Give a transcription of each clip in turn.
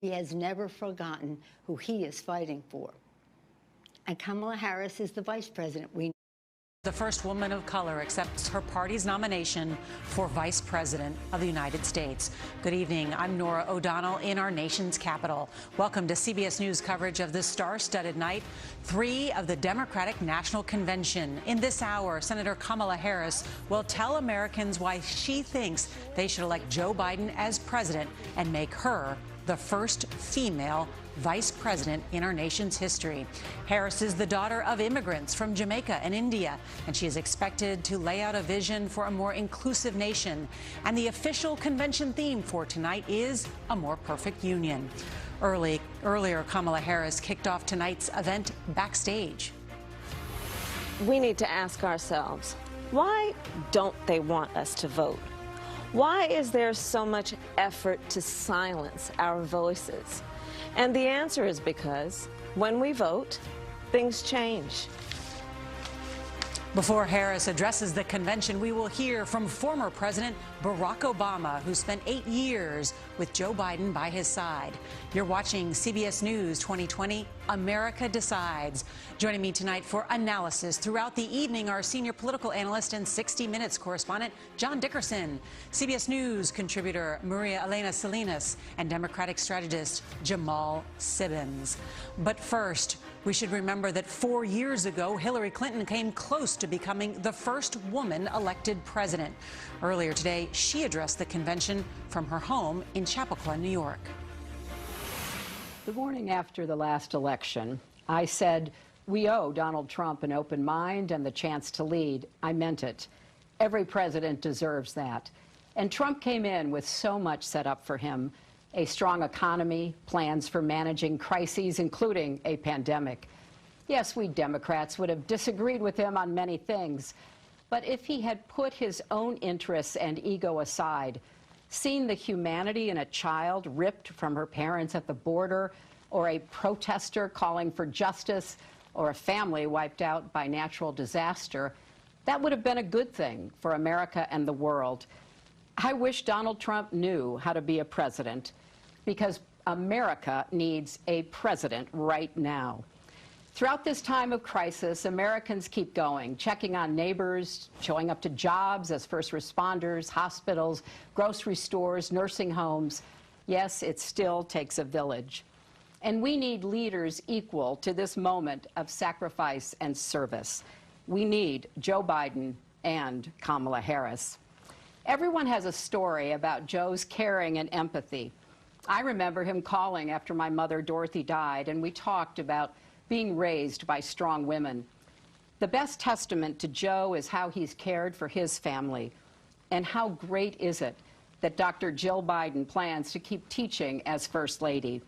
He has never forgotten who he is fighting for. And Kamala Harris is the vice president. The first woman of color accepts her party's nomination for Vice President of the United States. Good evening. I'm Norah O'Donnell in our nation's capital. Welcome to CBS News coverage of this star-studded night 3 of the Democratic National Convention. In this hour, Senator Kamala Harris will tell Americans why she thinks they should elect Joe Biden as president and make her the first female vice president in our nation's history. Harris is the daughter of immigrants from Jamaica and India, and she is expected to lay out a vision for a more inclusive nation. And the official convention theme for tonight is a more perfect union. Earlier, Kamala Harris kicked off tonight's event backstage. We need to ask ourselves, why don't they want us to vote? Why is there so much effort to silence our voices? And the answer is because when we vote, things change. Before Harris addresses the convention, we will hear from former President Barack Obama, who spent 8 years with Joe Biden by his side. You're watching CBS News 2020, America Decides. Joining me tonight for analysis throughout the evening, our senior political analyst and 60 Minutes correspondent, John Dickerson, CBS News contributor Maria Elena Salinas, and Democratic strategist Jamal Sibbons. But first, we should remember that 4 years ago, Hillary Clinton came close to becoming the first woman elected president. Earlier today, she addressed the convention from her home in Chappaqua, New York. The morning after the last election, I said, we owe Donald Trump an open mind and the chance to lead. I meant it. Every president deserves that. And Trump came in with so much set up for him: a strong economy, plans for managing crises, including a pandemic. Yes, we Democrats would have disagreed with him on many things, but if he had put his own interests and ego aside, seen the humanity in a child ripped from her parents at the border, or a protester calling for justice, or a family wiped out by natural disaster, that would have been a good thing for America and the world. I wish Donald Trump knew how to be a president, because America needs a president right now. Throughout this time of crisis, Americans keep going, checking on neighbors, showing up to jobs as first responders, hospitals, grocery stores, nursing homes. Yes, it still takes a village. And we need leaders equal to this moment of sacrifice and service. We need Joe Biden and Kamala Harris. Everyone has a story about Joe's caring and empathy. I remember him calling after my mother, Dorothy, died, and we talked about being raised by strong women. The best testament to Joe is how he's cared for his family. And how great is it that Dr. Jill Biden plans to keep teaching as First Lady.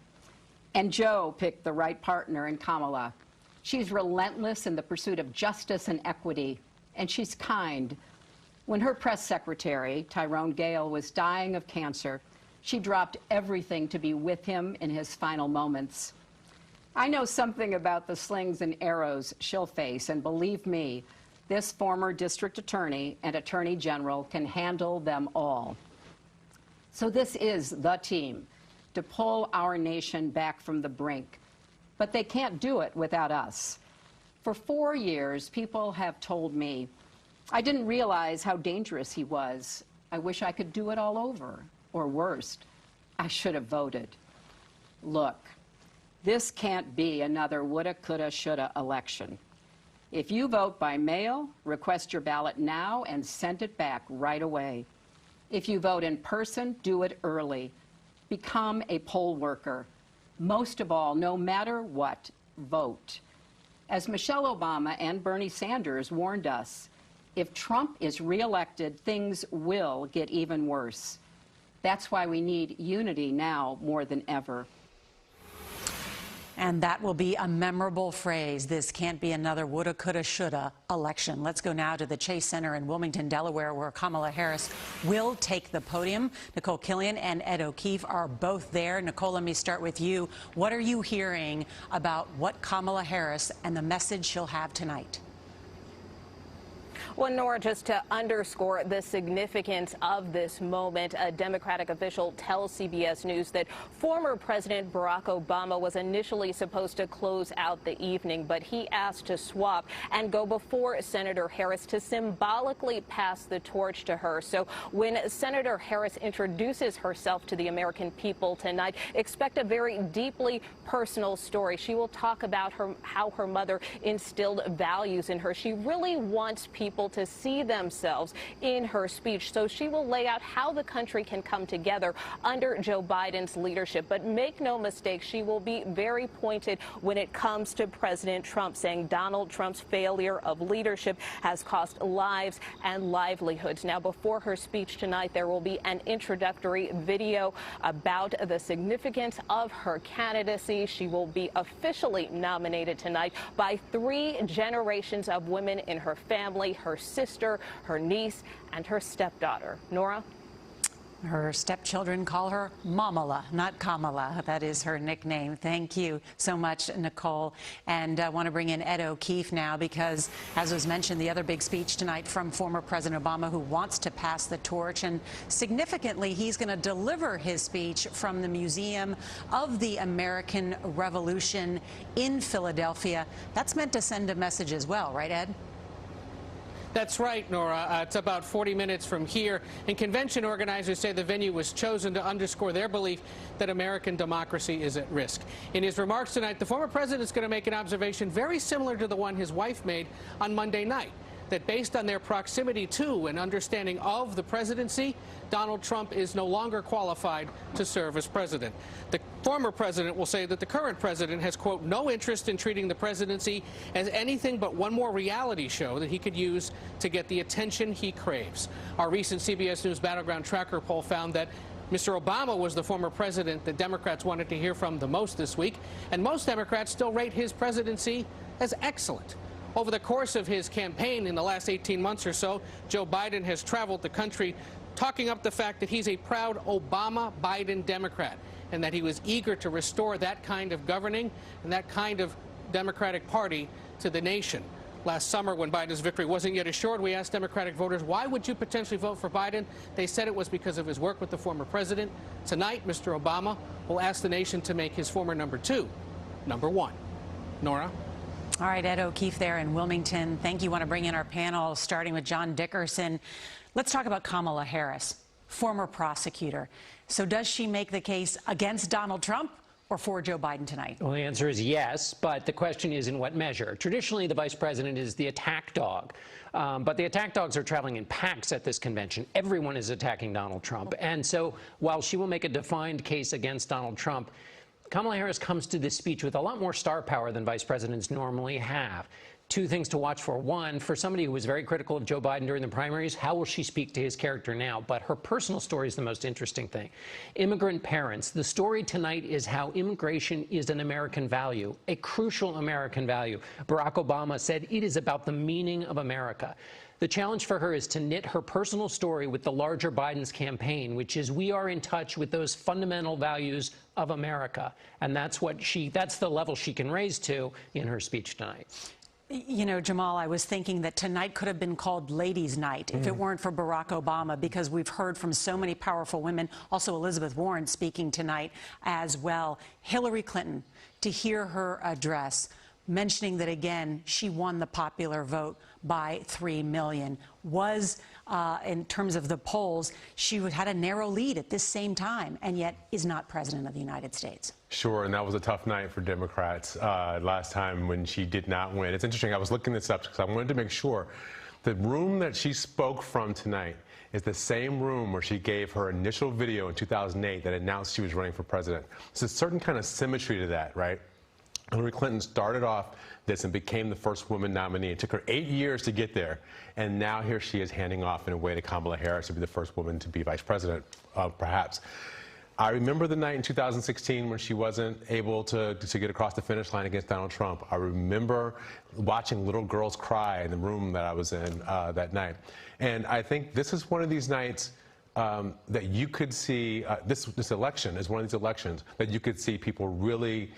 And Joe picked the right partner in Kamala. She's relentless in the pursuit of justice and equity, and she's kind. When her press secretary, Tyrone Gale, was dying of cancer, she dropped everything to be with him in his final moments. I know something about the slings and arrows she'll face, and believe me, this former district attorney and attorney general can handle them all. So this is the team to pull our nation back from the brink. But they can't do it without us. For 4 years, people have told me, I didn't realize how dangerous he was. I wish I could do it all over. Or worse, I should have voted. Look, this can't be another woulda, coulda, shoulda election. If you vote by mail, request your ballot now and send it back right away. If you vote in person, do it early. Become a poll worker. Most of all, no matter what, vote. As Michelle Obama and Bernie Sanders warned us, if Trump is reelected, things will get even worse. That's why we need unity now more than ever. And that will be a memorable phrase. This can't be another woulda, coulda, shoulda election. Let's go now to the Chase Center in Wilmington, Delaware, where Kamala Harris will take the podium. Nicole Killian and Ed O'Keefe are both there. Nicole, let me start with you. What are you hearing about what Kamala Harris and the message she'll have tonight? Well, Nora, just to underscore the significance of this moment, a Democratic official tells CBS News that former President Barack Obama was initially supposed to close out the evening, but he asked to swap and go before Senator Harris to symbolically pass the torch to her. So when Senator Harris introduces herself to the American people tonight, expect a very deeply personal story. She will talk about how her mother instilled values in her. She really wants people to see themselves in her speech. So she will lay out how the country can come together under Joe Biden's leadership. But make no mistake, she will be very pointed when it comes to President Trump, saying Donald Trump's failure of leadership has cost lives and livelihoods. Now, before her speech tonight, there will be an introductory video about the significance of her candidacy. She will be officially nominated tonight by 3 generations of women in her family, her sister, her niece, and her stepdaughter. Nora? Her stepchildren call her Mamala, not Kamala. That is her nickname. Thank you so much, Nicole. And I want to bring in Ed O'Keefe now because, as was mentioned, the other big speech tonight from former President Obama, who wants to pass the torch. And significantly, he's going to deliver his speech from the Museum of the American Revolution in Philadelphia. That's meant to send a message as well, right, Ed? That's right, Nora. It's about 40 minutes from here. And convention organizers say the venue was chosen to underscore their belief that American democracy is at risk. In his remarks tonight, the former president is going to make an observation very similar to the one his wife made on Monday night, that based on their proximity to and understanding of the presidency, Donald Trump is no longer qualified to serve as president. The former president will say that the current president has, quote, no interest in treating the presidency as anything but one more reality show that he could use to get the attention he craves. Our recent CBS News Battleground Tracker poll found that Mr. Obama was the former president that Democrats wanted to hear from the most this week, and most Democrats still rate his presidency as excellent. Over the course of his campaign in the last 18 months or so, Joe Biden has traveled the country talking up the fact that he's a proud Obama-Biden Democrat and that he was eager to restore that kind of governing and that kind of Democratic Party to the nation. Last summer, when Biden's victory wasn't yet assured, we asked Democratic voters, why would you potentially vote for Biden? They said it was because of his work with the former president. Tonight, Mr. Obama will ask the nation to make his former number 2, number 1. Nora? All right, Ed O'Keefe there in Wilmington. Thank you. I want to bring in our panel, starting with John Dickerson. Let's talk about Kamala Harris, former prosecutor. So does she make the case against Donald Trump or for Joe Biden tonight? Well, the answer is yes, but the question is in what measure. Traditionally, the vice president is the attack dog, but the attack dogs are traveling in packs at this convention. Everyone is attacking Donald Trump. And so while she will make a defined case against Donald Trump, Kamala Harris comes to this speech with a lot more star power than vice presidents normally have. 2 things to watch for. 1, for somebody who was very critical of Joe Biden during the primaries, how will she speak to his character now? But her personal story is the most interesting thing. Immigrant parents. The story tonight is how immigration is an American value, a crucial American value. Barack Obama said it is about the meaning of America. The challenge for her is to knit her personal story with the larger Biden's campaign, which is we are in touch with those fundamental values of America. And that's the level she can raise to in her speech tonight. You know, Jamal, I was thinking that tonight could have been called Ladies' Night if it weren't for Barack Obama, because we've heard from so many powerful women, also Elizabeth Warren speaking tonight as well. Hillary Clinton, to hear her address, mentioning that, again, she won the popular vote by 3 million, was, in terms of the polls, she had a narrow lead at this same time, and yet is not president of the United States. Sure, and that was a tough night for Democrats last time when she did not win. It's interesting, I was looking this up because I wanted to make sure the room that she spoke from tonight is the same room where she gave her initial video in 2008 that announced she was running for president. There's a certain kind of symmetry to that, right? Hillary Clinton started off this and became the first woman nominee. It took her 8 years to get there, and now here she is handing off in a way to Kamala Harris to be the first woman to be vice president, perhaps. I remember the night in 2016 when she wasn't able to get across the finish line against Donald Trump. I remember watching little girls cry in the room that I was in that night. And I think this is one of these nights that you could see this election is one of these elections that you could see people really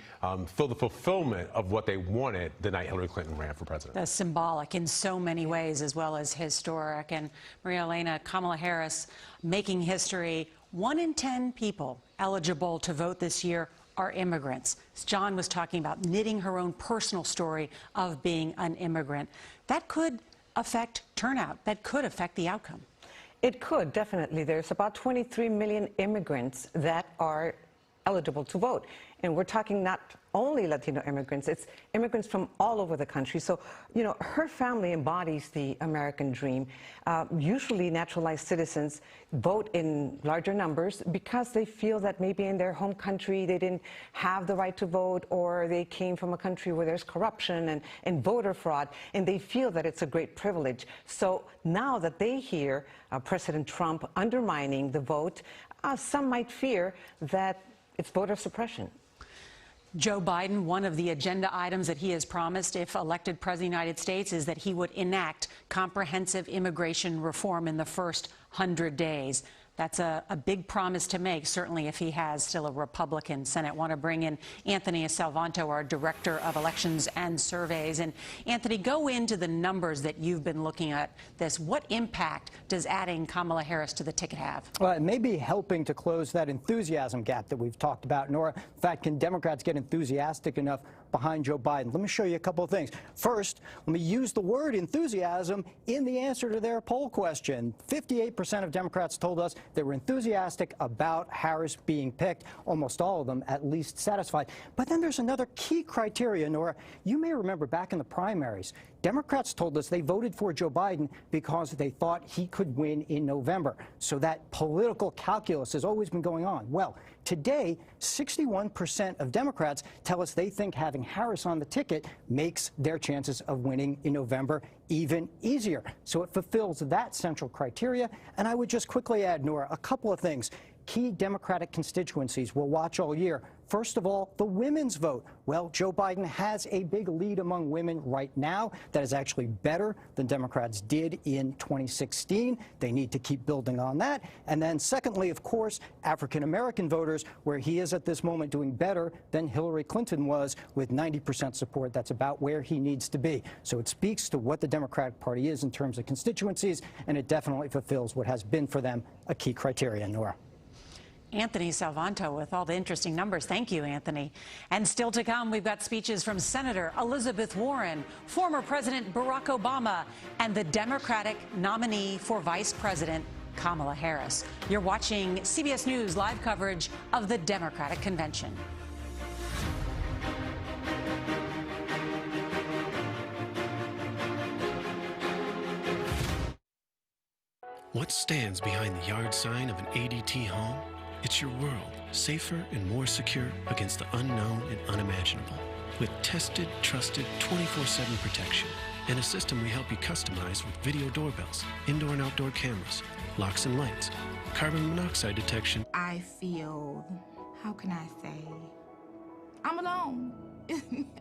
feel the fulfillment of what they wanted the night Hillary Clinton ran for president. That's symbolic in so many ways as well as historic. And Maria Elena, Kamala Harris making history. 1 in 10 people eligible to vote this year are immigrants. As John was talking about, knitting her own personal story of being an immigrant. That could affect turnout. That could affect the outcome. It could, definitely. There's about 23 million immigrants that are eligible to vote. And we're talking not only Latino immigrants, it's immigrants from all over the country. So, you know, her family embodies the American dream. Usually naturalized citizens vote in larger numbers because they feel that maybe in their home country they didn't have the right to vote, or they came from a country where there's corruption and voter fraud, and they feel that it's a great privilege. So now that they hear President Trump undermining the vote, some might fear that it's voter suppression. Joe Biden, one of the agenda items that he has promised if elected president of the United States is that he would enact comprehensive immigration reform in the first 100 days. That's a big promise to make, certainly if he has still a Republican Senate. I want to bring in Anthony Salvanto, our Director of Elections and Surveys. And Anthony, go into the numbers that you've been looking at this. What impact does adding Kamala Harris to the ticket have? Well, it may be helping to close that enthusiasm gap that we've talked about, Nora. In fact, can Democrats get enthusiastic enough behind Joe Biden? Let me show you a couple of things. First, let me use the word enthusiasm in the answer to their poll question. 58% of Democrats told us they were enthusiastic about Harris being picked, almost all of them at least satisfied. But then there's another key criteria, Nora. You may remember back in the primaries, Democrats told us they voted for Joe Biden because they thought he could win in November. So that political calculus has always been going on. Well, today, 61% of Democrats tell us they think having Harris on the ticket makes their chances of winning in November even easier. So it fulfills that central criteria. And I would just quickly add, Nora, a couple of things. Key Democratic constituencies we'll watch all year. First of all, the women's vote. Well, Joe Biden has a big lead among women right now that is actually better than Democrats did in 2016. They need to keep building on that. And then secondly, of course, African-American voters, where he is at this moment doing better than Hillary Clinton was with 90% support. That's about where he needs to be. So it speaks to what the Democratic Party is in terms of constituencies, and it definitely fulfills what has been for them a key criterion, Nora. Anthony Salvanto with all the interesting numbers. Thank you, Anthony. And still to come, we've got speeches from Senator Elizabeth Warren, former President Barack Obama, and the Democratic nominee for Vice President, Kamala Harris. You're watching CBS News live coverage of the Democratic Convention. What stands behind the yard sign of an ADT home? It's your world, safer and more secure against the unknown and unimaginable. With tested, trusted, 24/7 protection and a system we help you customize with video doorbells, indoor and outdoor cameras, locks and lights, carbon monoxide detection. I feel, how can I say, I'm alone.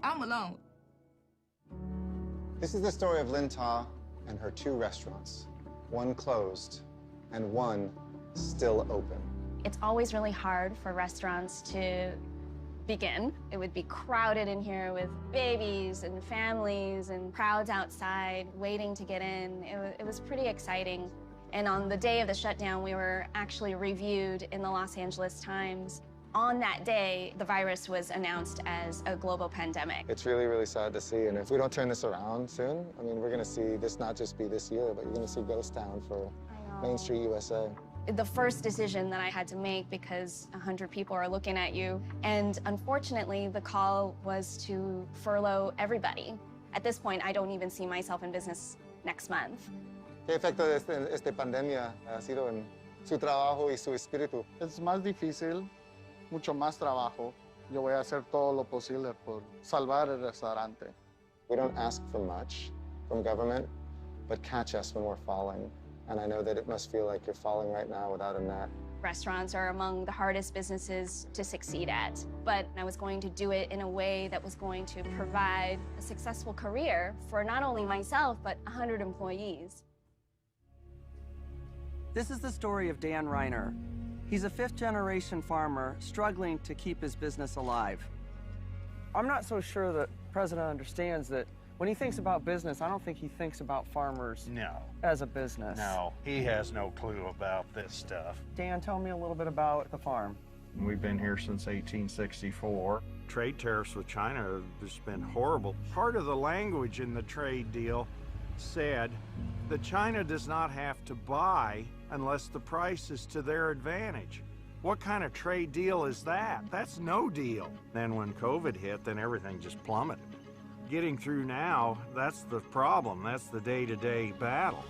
I'm alone. This is the story of Lynn Ta and her 2 restaurants. One closed and one still open. It's always really hard for restaurants to begin. It would be crowded in here with babies and families and crowds outside waiting to get in. It was pretty exciting. And on the day of the shutdown, we were actually reviewed in the Los Angeles Times. On that day, the virus was announced as a global pandemic. It's really, really sad to see. And if we don't turn this around soon, I mean, we're going to see this not just be this year, but you're going to see ghost town for Main Street USA. The first decision that I had to make, because 100 people are looking at you, and unfortunately, the call was to furlough everybody. At this point, I don't even see myself in business next month. ¿Qué efecto de esta pandemia ha sido en su trabajo y su espíritu? Es más difícil, mucho más trabajo. Yo voy a hacer todo lo posible por salvar el restaurante. We don't ask for much from government, but catch us when we're falling. And I know that it must feel like you're falling right now without a net. Restaurants are among the hardest businesses to succeed at, but I was going to do it in a way that was going to provide a successful career for not only myself, but 100 employees. This is the story of Dan Reiner. He's a fifth-generation farmer struggling to keep his business alive. I'm not so sure that the president understands that when he thinks about business, I don't think he thinks about farmers as a business. No, he has no clue about this stuff. Dan, tell me a little bit about the farm. We've been here since 1864. Trade tariffs with China have just been horrible. Part of the language in the trade deal said that China does not have to buy unless the price is to their advantage. What kind of trade deal is that? That's no deal. Then when COVID hit, then everything just plummeted. Getting through now, that's the problem. That's the day-to-day battle.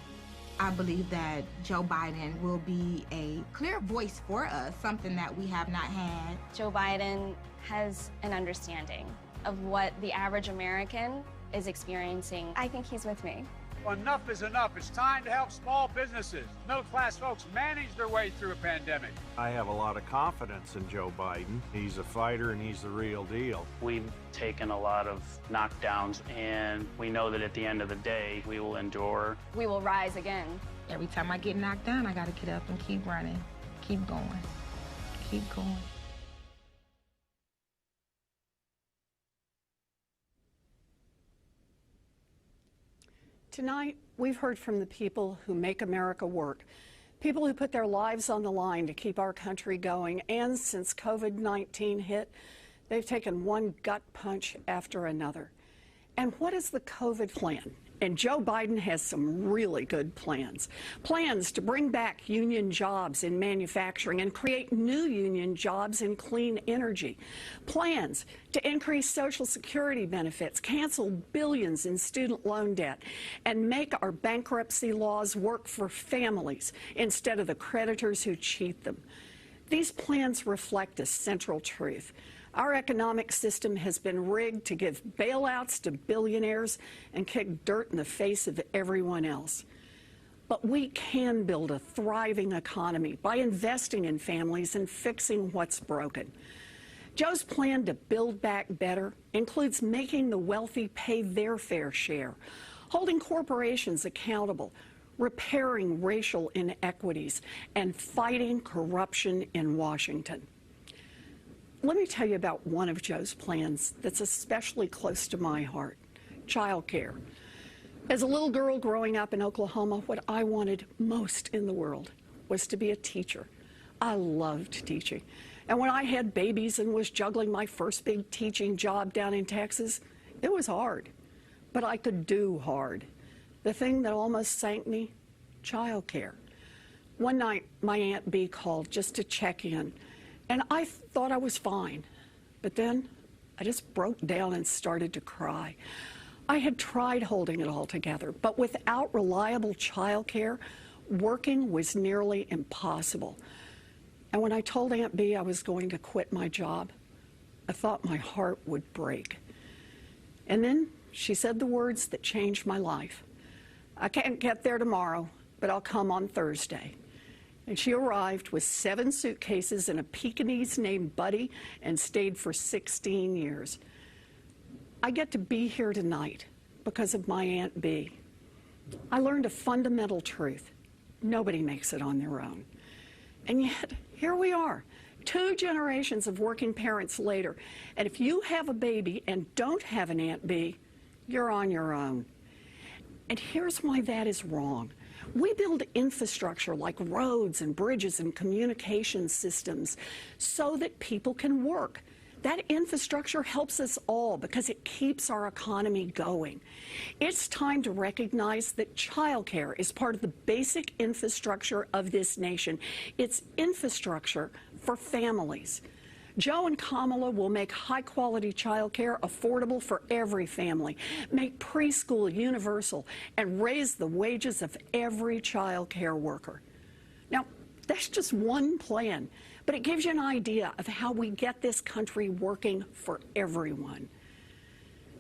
I believe that Joe Biden will be a clear voice for us, something that we have not had. Joe Biden has an understanding of what the average American is experiencing. I think he's with me. Enough is enough. It's time to help small businesses, middle-class folks manage their way through a pandemic. I have a lot of confidence in Joe Biden. He's a fighter and he's the real deal. We've taken a lot of knockdowns, and we know that at the end of the day, we will endure. We will rise again. Every time I get knocked down, I gotta get up and keep running, keep going, keep going. Tonight, we've heard from the people who make America work, people who put their lives on the line to keep our country going, and since COVID-19 hit, they've taken one gut punch after another. And what is the COVID plan? And Joe Biden has some really good plans. Plans to bring back union jobs in manufacturing and create new union jobs in clean energy. Plans to increase Social Security benefits, cancel billions in student loan debt, and make our bankruptcy laws work for families instead of the creditors who cheat them. These plans reflect a central truth. Our economic system has been rigged to give bailouts to billionaires and kick dirt in the face of everyone else. But we can build a thriving economy by investing in families and fixing what's broken. Joe's plan to build back better includes making the wealthy pay their fair share, holding corporations accountable, repairing racial inequities, and fighting corruption in Washington. Let me tell you about one of Joe's plans that's especially close to my heart: child care. As a little girl growing up in Oklahoma, what I wanted most in the world was to be a teacher. I loved teaching. And when I had babies and was juggling my first big teaching job down in Texas, it was hard. But I could do hard. The thing that almost sank me: child care. One night, my Aunt Bee called just to check in. And I thought I was fine. But then I just broke down and started to cry. I had tried holding it all together, but without reliable childcare, working was nearly impossible. And when I told Aunt Bee I was going to quit my job, I thought my heart would break. And then she said the words that changed my life: "I can't get there tomorrow, but I'll come on Thursday." And she arrived with 7 suitcases and a Pekingese named Buddy and stayed for 16 years. I get to be here tonight because of my Aunt Bee. I learned a fundamental truth: nobody makes it on their own. And yet, here we are, 2 generations of working parents later, and if you have a baby and don't have an Aunt Bee, you're on your own. And here's why that is wrong. We build infrastructure like roads and bridges and communication systems so that people can work. That infrastructure helps us all because it keeps our economy going. It's time to recognize that childcare is part of the basic infrastructure of this nation. It's infrastructure for families. Joe and Kamala will make high-quality childcare affordable for every family, make preschool universal, and raise the wages of every child care worker. Now, that's just one plan, but it gives you an idea of how we get this country working for everyone.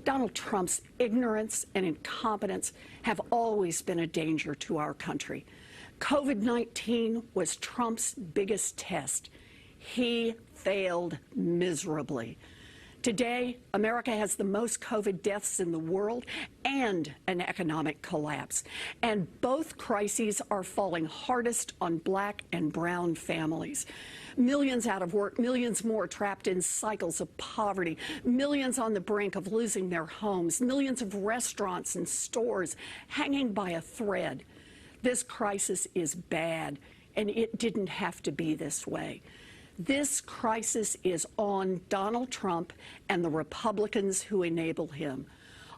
Donald Trump's ignorance and incompetence have always been a danger to our country. COVID-19 was Trump's biggest test. He failed miserably. Today, America has the most COVID deaths in the world and an economic collapse. And both crises are falling hardest on Black and brown families. Millions out of work, millions more trapped in cycles of poverty, millions on the brink of losing their homes, millions of restaurants and stores hanging by a thread. This crisis is bad, and it didn't have to be this way. This crisis is on Donald Trump and the Republicans who enable him.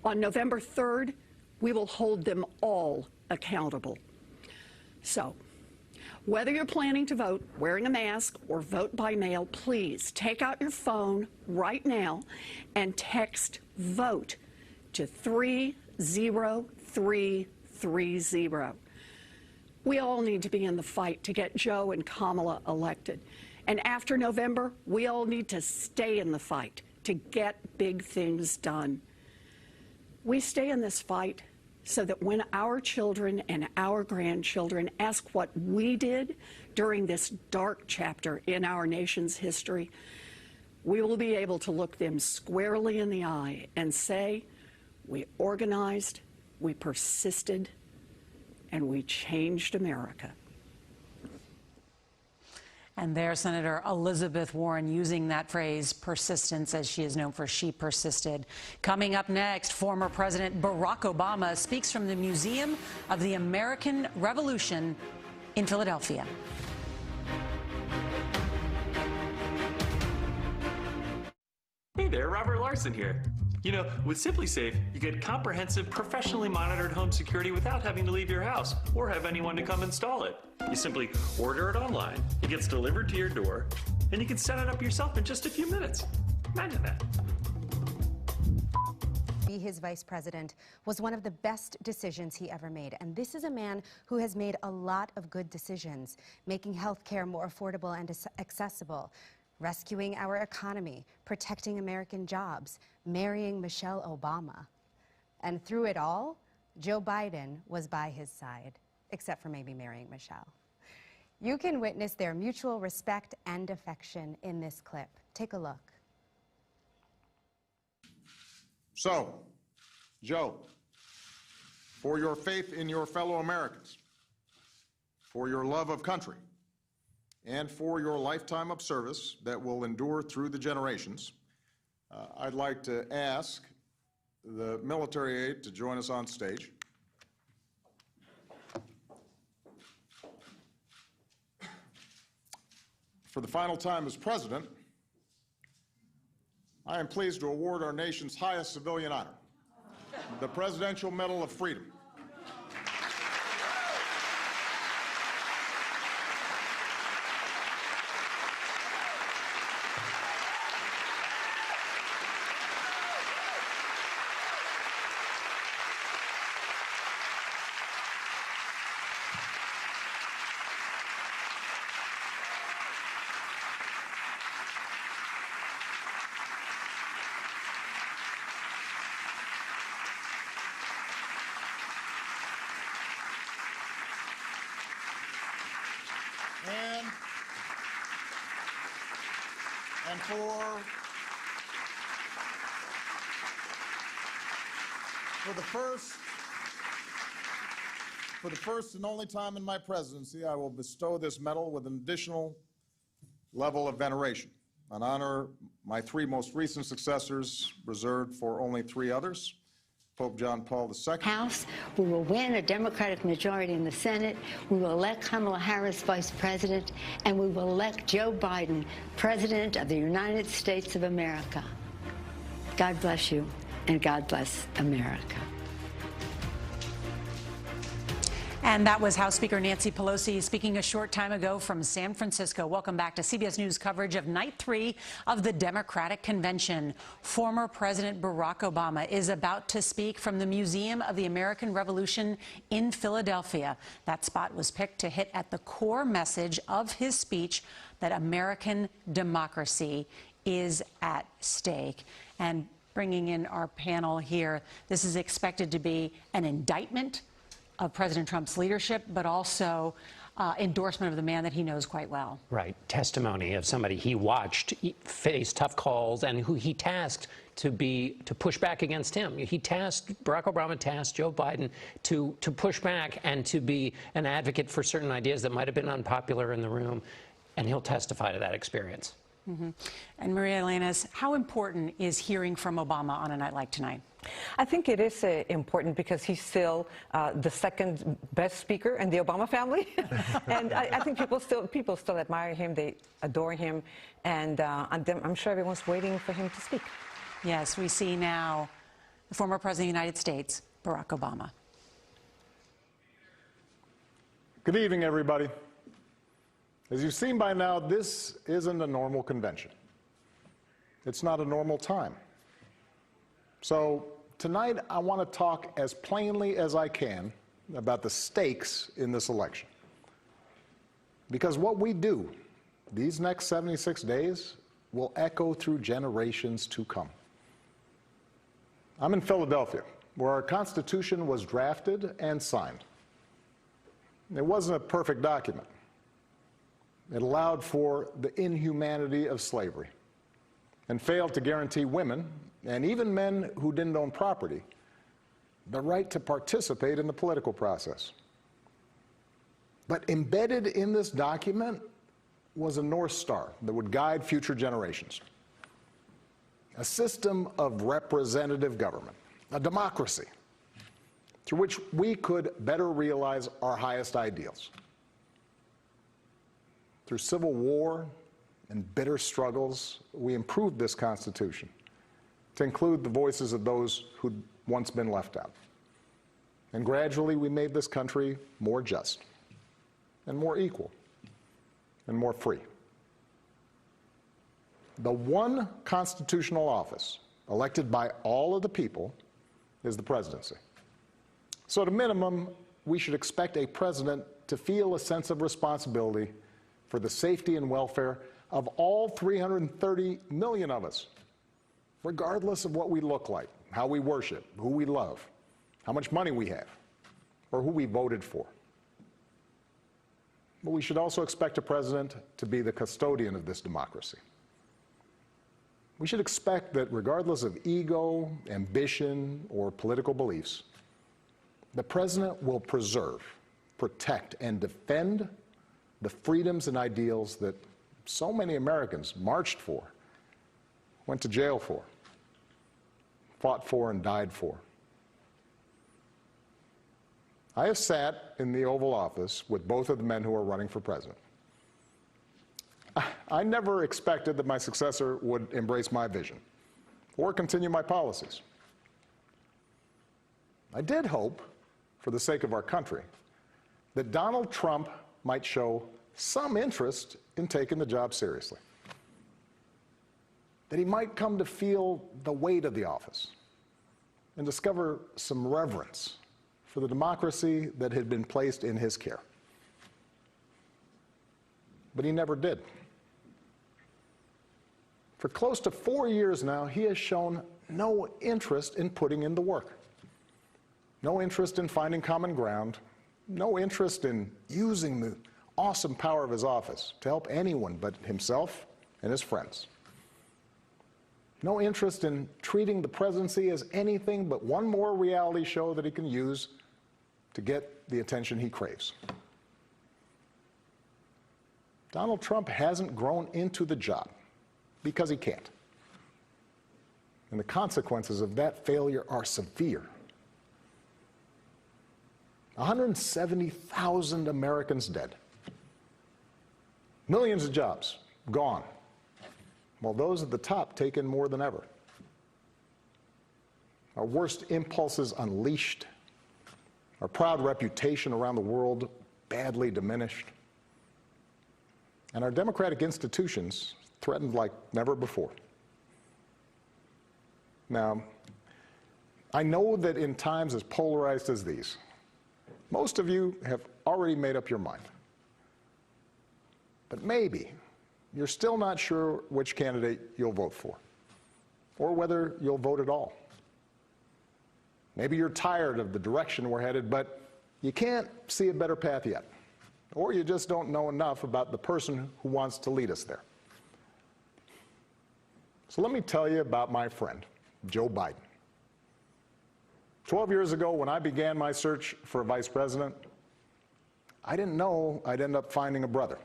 On November 3rd, we will hold them all accountable. So, whether you're planning to vote wearing a mask or vote by mail, please take out your phone right now and text VOTE to 30330. We all need to be in the fight to get Joe and Kamala elected. And after November, we all need to stay in the fight to get big things done. We stay in this fight so that when our children and our grandchildren ask what we did during this dark chapter in our nation's history, we will be able to look them squarely in the eye and say, we organized, we persisted, and we changed America. And there, Senator Elizabeth Warren using that phrase, persistence, as she is known for, she persisted. Coming up next, former President Barack Obama speaks from the Museum of the American Revolution in Philadelphia. Hey there, Robert Larson here. You know, with SimpliSafe, you get comprehensive, professionally monitored home security without having to leave your house or have anyone to come install it. You simply order it online, it gets delivered to your door, and you can set it up yourself in just a few minutes. Imagine that. Be his vice president was one of the best decisions he ever made. And this is a man who has made a lot of good decisions, making health care more affordable and accessible, rescuing our economy, protecting American jobs, marrying Michelle Obama. And through it all, Joe Biden was by his side, except for maybe marrying Michelle. You can witness their mutual respect and affection in this clip. Take a look. So, Joe, for your faith in your fellow Americans, for your love of country, and for your lifetime of service that will endure through the generations, I'd like to ask the military aide to join us on stage. For the final time as president, I am pleased to award our nation's highest civilian honor, the Presidential Medal of Freedom. And for the first and only time in my presidency, I will bestow this medal with an additional level of veneration, an honor my three most recent successors reserved for only three others. Pope John Paul II. House, we will win a Democratic majority in the Senate. We will elect Kamala Harris vice president, and we will elect Joe Biden president of the United States of America. God bless you, and God bless America. And that was House Speaker Nancy Pelosi speaking a short time ago from San Francisco. Welcome back to CBS News coverage of Night 3 of the Democratic Convention. Former President Barack Obama is about to speak from the Museum of the American Revolution in Philadelphia. That spot was picked to hit at the core message of his speech that American democracy is at stake. And bringing in our panel here, this is expected to be an indictment of President Trump's leadership, but also endorsement of the man that he knows quite well. Right. Testimony of somebody he watched face tough calls and who he tasked to push back against him. Barack Obama tasked Joe Biden to push back and to be an advocate for certain ideas that might have been unpopular in the room, and he'll testify to that experience. Mm-hmm. And Maria Elena, how important is hearing from Obama on a night like tonight? I think it is important because he's still the second best speaker in the Obama family. And I think people still admire him, they adore him, and I'm sure everyone's waiting for him to speak. Yes, we see now the former President of the United States, Barack Obama. Good evening, everybody. As you've seen by now, this isn't a normal convention. It's not a normal time. So tonight, I want to talk as plainly as I can about the stakes in this election. Because what we do these next 76 days will echo through generations to come. I'm in Philadelphia, where our Constitution was drafted and signed. It wasn't a perfect document. It allowed for the inhumanity of slavery and failed to guarantee women, and even men who didn't own property, the right to participate in the political process. But embedded in this document was a North Star that would guide future generations. A system of representative government, a democracy, through which we could better realize our highest ideals. Through civil war and bitter struggles, we improved this Constitution to include the voices of those who'd once been left out. And gradually, we made this country more just and more equal and more free. The one constitutional office elected by all of the people is the presidency. So at a minimum, we should expect a president to feel a sense of responsibility for the safety and welfare of all 330 million of us, regardless of what we look like, how we worship, who we love, how much money we have, or who we voted for. But we should also expect a president to be the custodian of this democracy. We should expect that regardless of ego, ambition, or political beliefs, the president will preserve, protect, and defend the freedoms and ideals that so many Americans marched for, went to jail for, fought for, and died for. I have sat in the Oval Office with both of the men who are running for president. I never expected that my successor would embrace my vision or continue my policies. I did hope, for the sake of our country, that Donald Trump might show some interest in taking the job seriously. That he might come to feel the weight of the office and discover some reverence for the democracy that had been placed in his care. But he never did. For close to 4 years now, he has shown no interest in putting in the work. No interest in finding common ground. No interest in using the awesome power of his office to help anyone but himself and his friends. No interest in treating the presidency as anything but one more reality show that he can use to get the attention he craves. Donald Trump hasn't grown into the job because he can't. And the consequences of that failure are severe. 170,000 Americans dead. Millions of jobs gone, while those at the top take in more than ever. Our worst impulses unleashed, our proud reputation around the world badly diminished, and our democratic institutions threatened like never before. Now, I know that in times as polarized as these, most of you have already made up your mind. But maybe you're still not sure which candidate you'll vote for, or whether you'll vote at all. Maybe you're tired of the direction we're headed, but you can't see a better path yet. or you just don't know enough about the person who wants to lead us there. So let me tell you about my friend, Joe Biden. 12 years ago, when I began my search for a vice president, I didn't know I'd end up finding a brother.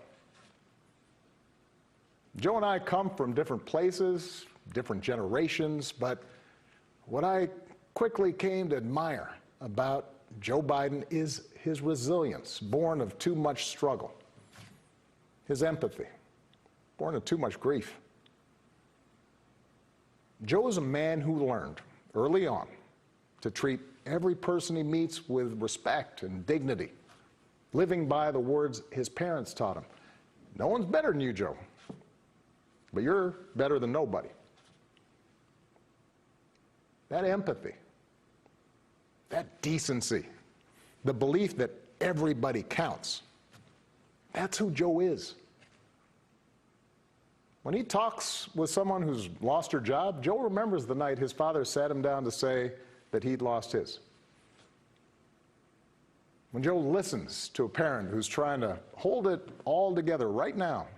Joe and I come from different places, different generations, but what I quickly came to admire about Joe Biden is his resilience, born of too much struggle, his empathy, born of too much grief. Joe is a man who learned early on to treat every person he meets with respect and dignity, living by the words his parents taught him. No one's better than you, Joe, but you're better than nobody. That empathy, that decency, the belief that everybody counts, that's who Joe is. When he talks with someone who's lost her job, Joe remembers the night his father sat him down to say that he'd lost his. When Joe listens to a parent who's trying to hold it all together right now,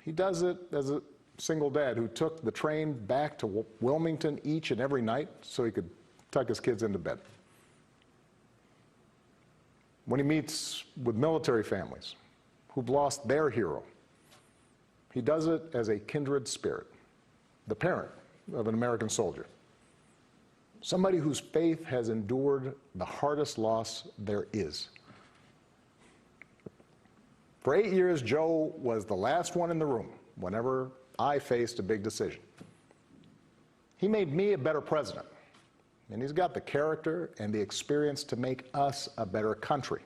he does it as a single dad who took the train back to Wilmington each and every night so he could tuck his kids into bed. When he meets with military families who've lost their hero, he does it as a kindred spirit, the parent of an American soldier, somebody whose faith has endured the hardest loss there is. For 8 years, Joe was the last one in the room whenever I faced a big decision. He made me a better president, and he's got the character and the experience to make us a better country.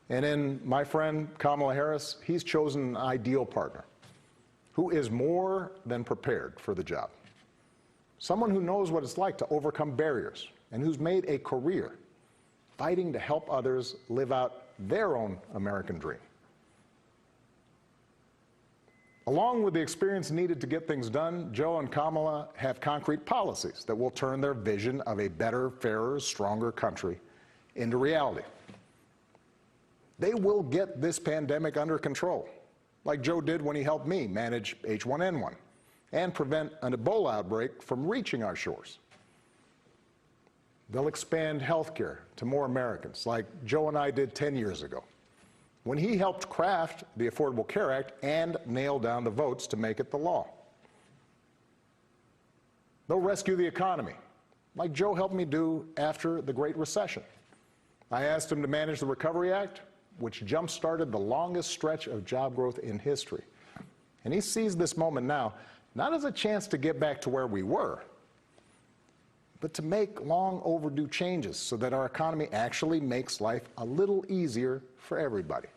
And in my friend Kamala Harris, he's chosen an ideal partner who is more than prepared for the job. Someone who knows what it's like to overcome barriers and who's made a career fighting to help others live out their own American dream. Along with the experience needed to get things done, Joe and Kamala have concrete policies that will turn their vision of a better, fairer, stronger country into reality. They will get this pandemic under control, like Joe did when he helped me manage H1N1 and prevent an Ebola outbreak from reaching our shores. They'll expand health care to more Americans, like Joe and I did 10 years ago, when he helped craft the Affordable Care Act and nail down the votes to make it the law. They'll rescue the economy, like Joe helped me do after the Great Recession. I asked him to manage the Recovery Act, which jump-started the longest stretch of job growth in history. And he sees this moment now, not as a chance to get back to where we were, but to make long overdue changes so that our economy actually makes life a little easier for everybody.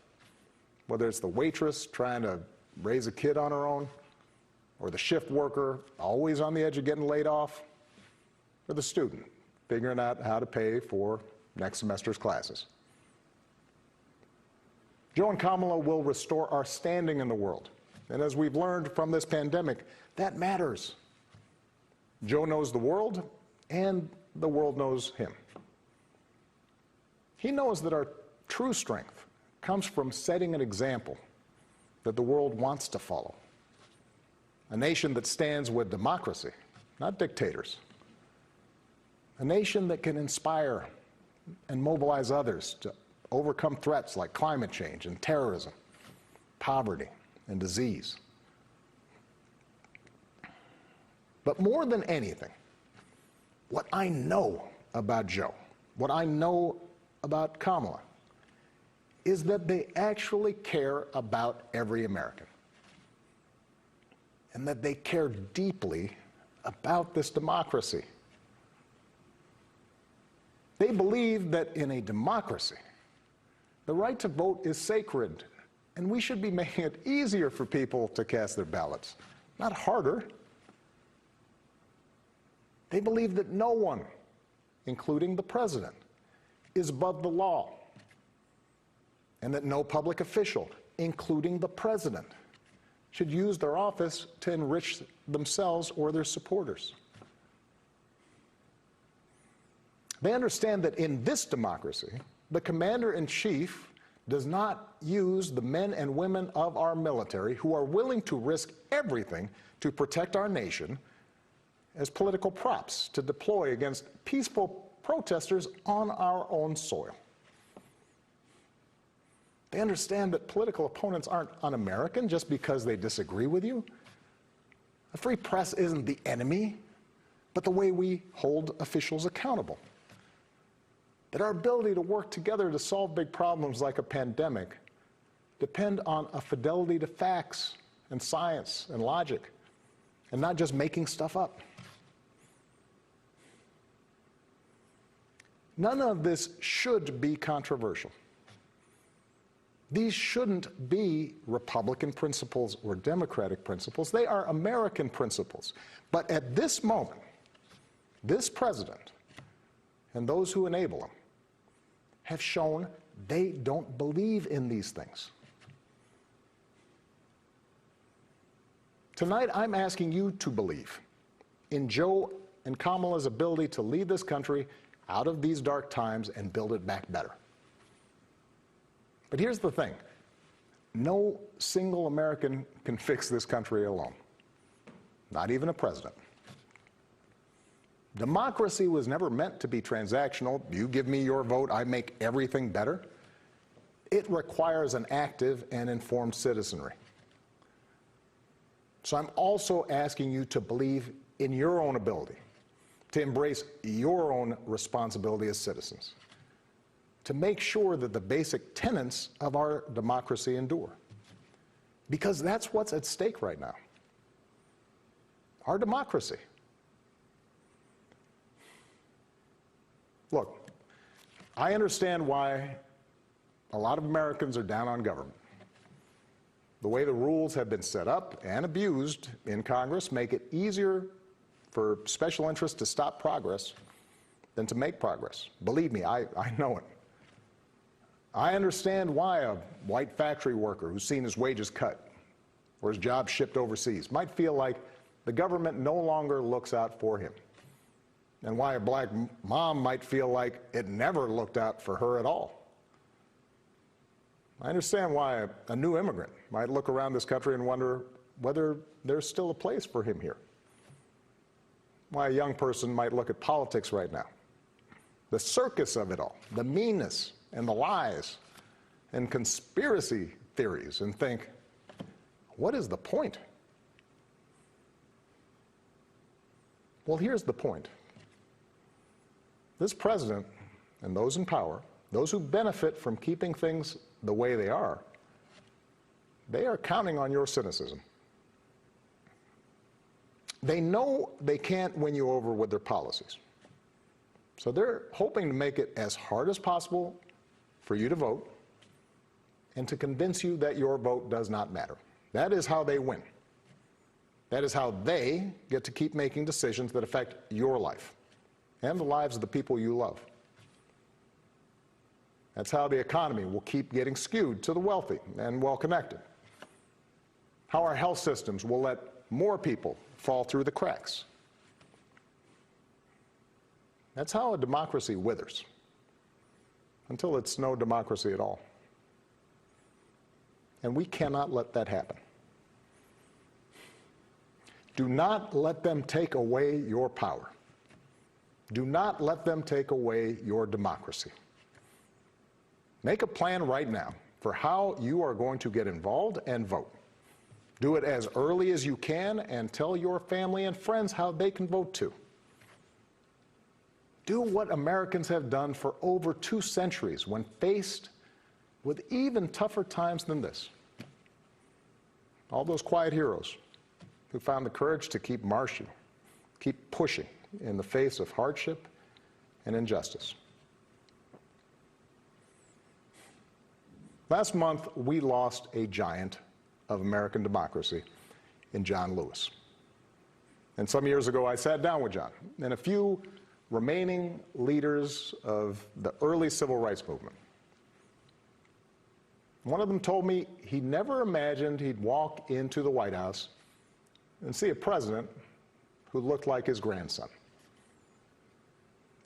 Whether it's the waitress trying to raise a kid on her own, or the shift worker always on the edge of getting laid off, or the student figuring out how to pay for next semester's classes. Joe and Kamala will restore our standing in the world. And as we've learned from this pandemic, that matters. Joe knows the world, and the world knows him. He knows that our true strength comes from setting an example that the world wants to follow. A nation that stands with democracy, not dictators. A nation that can inspire and mobilize others to overcome threats like climate change and terrorism, poverty and disease. But more than anything, what I know about Joe, what I know about Kamala, is that they actually care about every American, and that they care deeply about this democracy. They believe that in a democracy, the right to vote is sacred, and we should be making it easier for people to cast their ballots, not harder. They believe that no one, including the president, is above the law, and that no public official, including the president, should use their office to enrich themselves or their supporters. They understand that in this democracy, the commander-in-chief does not use the men and women of our military who are willing to risk everything to protect our nation as political props to deploy against peaceful protesters on our own soil. They understand that political opponents aren't un-American just because they disagree with you. A free press isn't the enemy, but the way we hold officials accountable. That our ability to work together to solve big problems like a pandemic depend on a fidelity to facts and science and logic, and not just making stuff up. None of this should be controversial. These shouldn't be Republican principles or Democratic principles. They are American principles. But at this moment, this president and those who enable him have shown they don't believe in these things. Tonight, I'm asking you to believe in Joe and Kamala's ability to lead this country out of these dark times and build it back better. But here's the thing. No single American can fix this country alone. Not even a president. Democracy was never meant to be transactional. You give me your vote, I make everything better. It requires an active and informed citizenry. So I'm also asking you to believe in your own ability, to embrace your own responsibility as citizens, to make sure that the basic tenets of our democracy endure. Because that's what's at stake right now. Our democracy. Look, I understand why a lot of Americans are down on government. The way the rules have been set up and abused in Congress make it easier for special interests to stop progress than to make progress. Believe me, I know it. I understand why a white factory worker who's seen his wages cut or his job shipped overseas might feel like the government no longer looks out for him, and why a black mom might feel like it never looked out for her at all. I understand why a new immigrant might look around this country and wonder whether there's still a place for him here. Why a young person might look at politics right now, the circus of it all, the meanness and the lies and conspiracy theories, and think, what is the point? Well, here's the point. This president and those in power, those who benefit from keeping things the way they are counting on your cynicism. They know they can't win you over with their policies. So they're hoping to make it as hard as possible for you to vote and to convince you that your vote does not matter. That is how they win. That is how they get to keep making decisions that affect your life and the lives of the people you love. That's how the economy will keep getting skewed to the wealthy and well-connected. How our health systems will let more people fall through the cracks. That's how a democracy withers, until it's no democracy at all. And we cannot let that happen. Do not let them take away your power. Do not let them take away your democracy. Make a plan right now for how you are going to get involved and vote. Do it as early as you can and tell your family and friends how they can vote too. Do what Americans have done for over 2 centuries when faced with even tougher times than this. All those quiet heroes who found the courage to keep marching, keep pushing in the face of hardship and injustice. Last month, we lost a giant of American democracy in John Lewis. And some years ago, I sat down with John and a few remaining leaders of the early civil rights movement. One of them told me he never imagined he'd walk into the White House and see a president who looked like his grandson.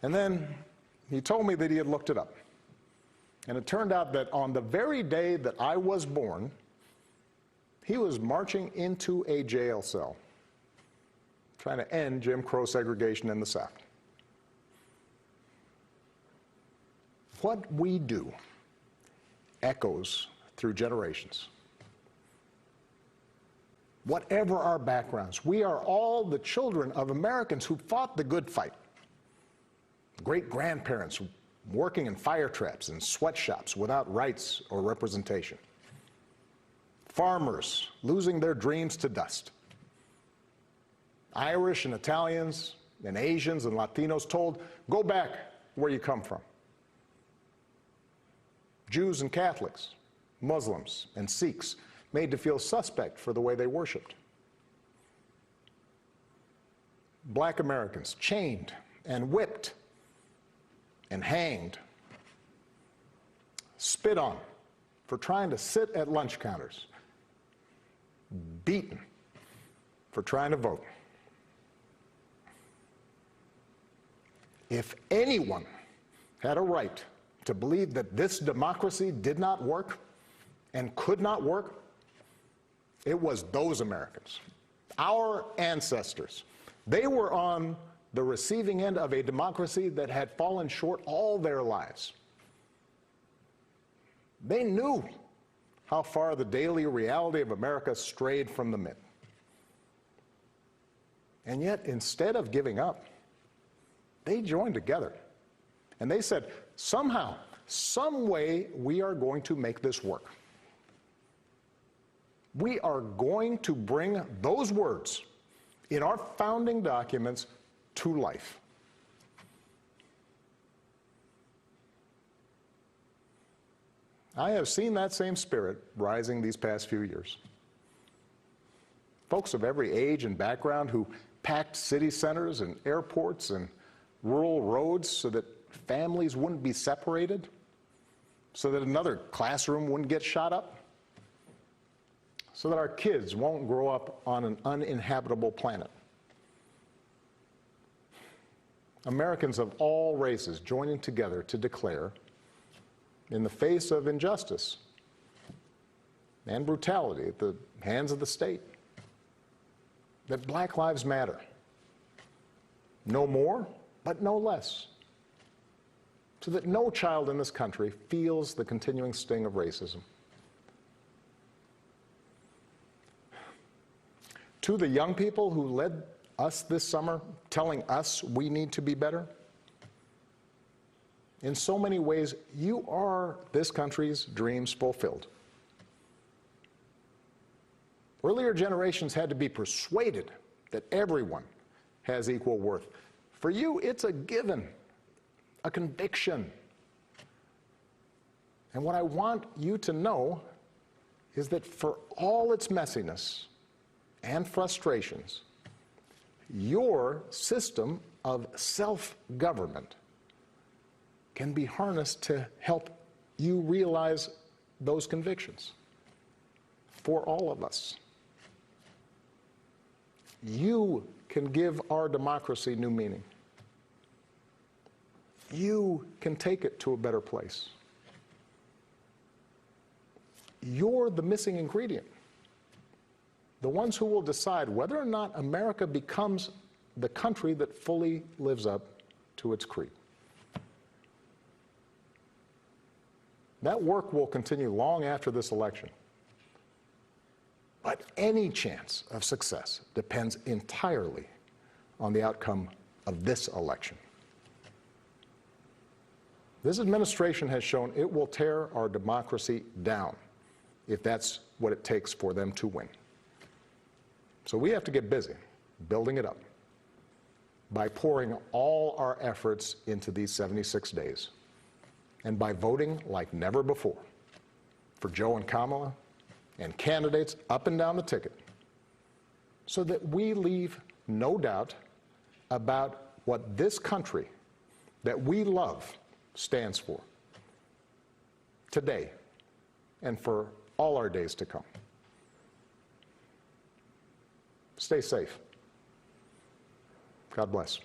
And then he told me that he had looked it up. And it turned out that on the very day that I was born, he was marching into a jail cell, trying to end Jim Crow segregation in the South. What we do echoes through generations. Whatever our backgrounds, we are all the children of Americans who fought the good fight. Great-grandparents working in fire traps and sweatshops without rights or representation. Farmers losing their dreams to dust. Irish and Italians and Asians and Latinos told, go back where you come from. Jews and Catholics, Muslims and Sikhs made to feel suspect for the way they worshiped. Black Americans chained and whipped and hanged, spit on for trying to sit at lunch counters, beaten for trying to vote. If anyone had a right to believe that this democracy did not work and could not work, it was those Americans, our ancestors. They were on the receiving end of a democracy that had fallen short all their lives. They knew how far the daily reality of America strayed from the myth. And yet, instead of giving up, they joined together. And they said, somehow, some way, we are going to make this work. We are going to bring those words in our founding documents to life. I have seen that same spirit rising these past few years. Folks of every age and background who packed city centers and airports and rural roads so that families wouldn't be separated, so that another classroom wouldn't get shot up, so that our kids won't grow up on an uninhabitable planet. Americans of all races joining together to declare, in the face of injustice and brutality at the hands of the state, that Black lives matter. No more, but no less. So that no child in this country feels the continuing sting of racism. To the young people who led us this summer, telling us we need to be better, in so many ways, you are this country's dreams fulfilled. Earlier generations had to be persuaded that everyone has equal worth. For you, it's a given, a conviction. And what I want you to know is that for all its messiness and frustrations, your system of self-government can be harnessed to help you realize those convictions for all of us. You can give our democracy new meaning. You can take it to a better place. You're the missing ingredient. The ones who will decide whether or not America becomes the country that fully lives up to its creed. That work will continue long after this election. But any chance of success depends entirely on the outcome of this election. This administration has shown it will tear our democracy down if that's what it takes for them to win. So we have to get busy building it up by pouring all our efforts into these 76 days and by voting like never before for Joe and Kamala and candidates up and down the ticket so that we leave no doubt about what this country that we love stands for today and for all our days to come. Stay safe. God bless.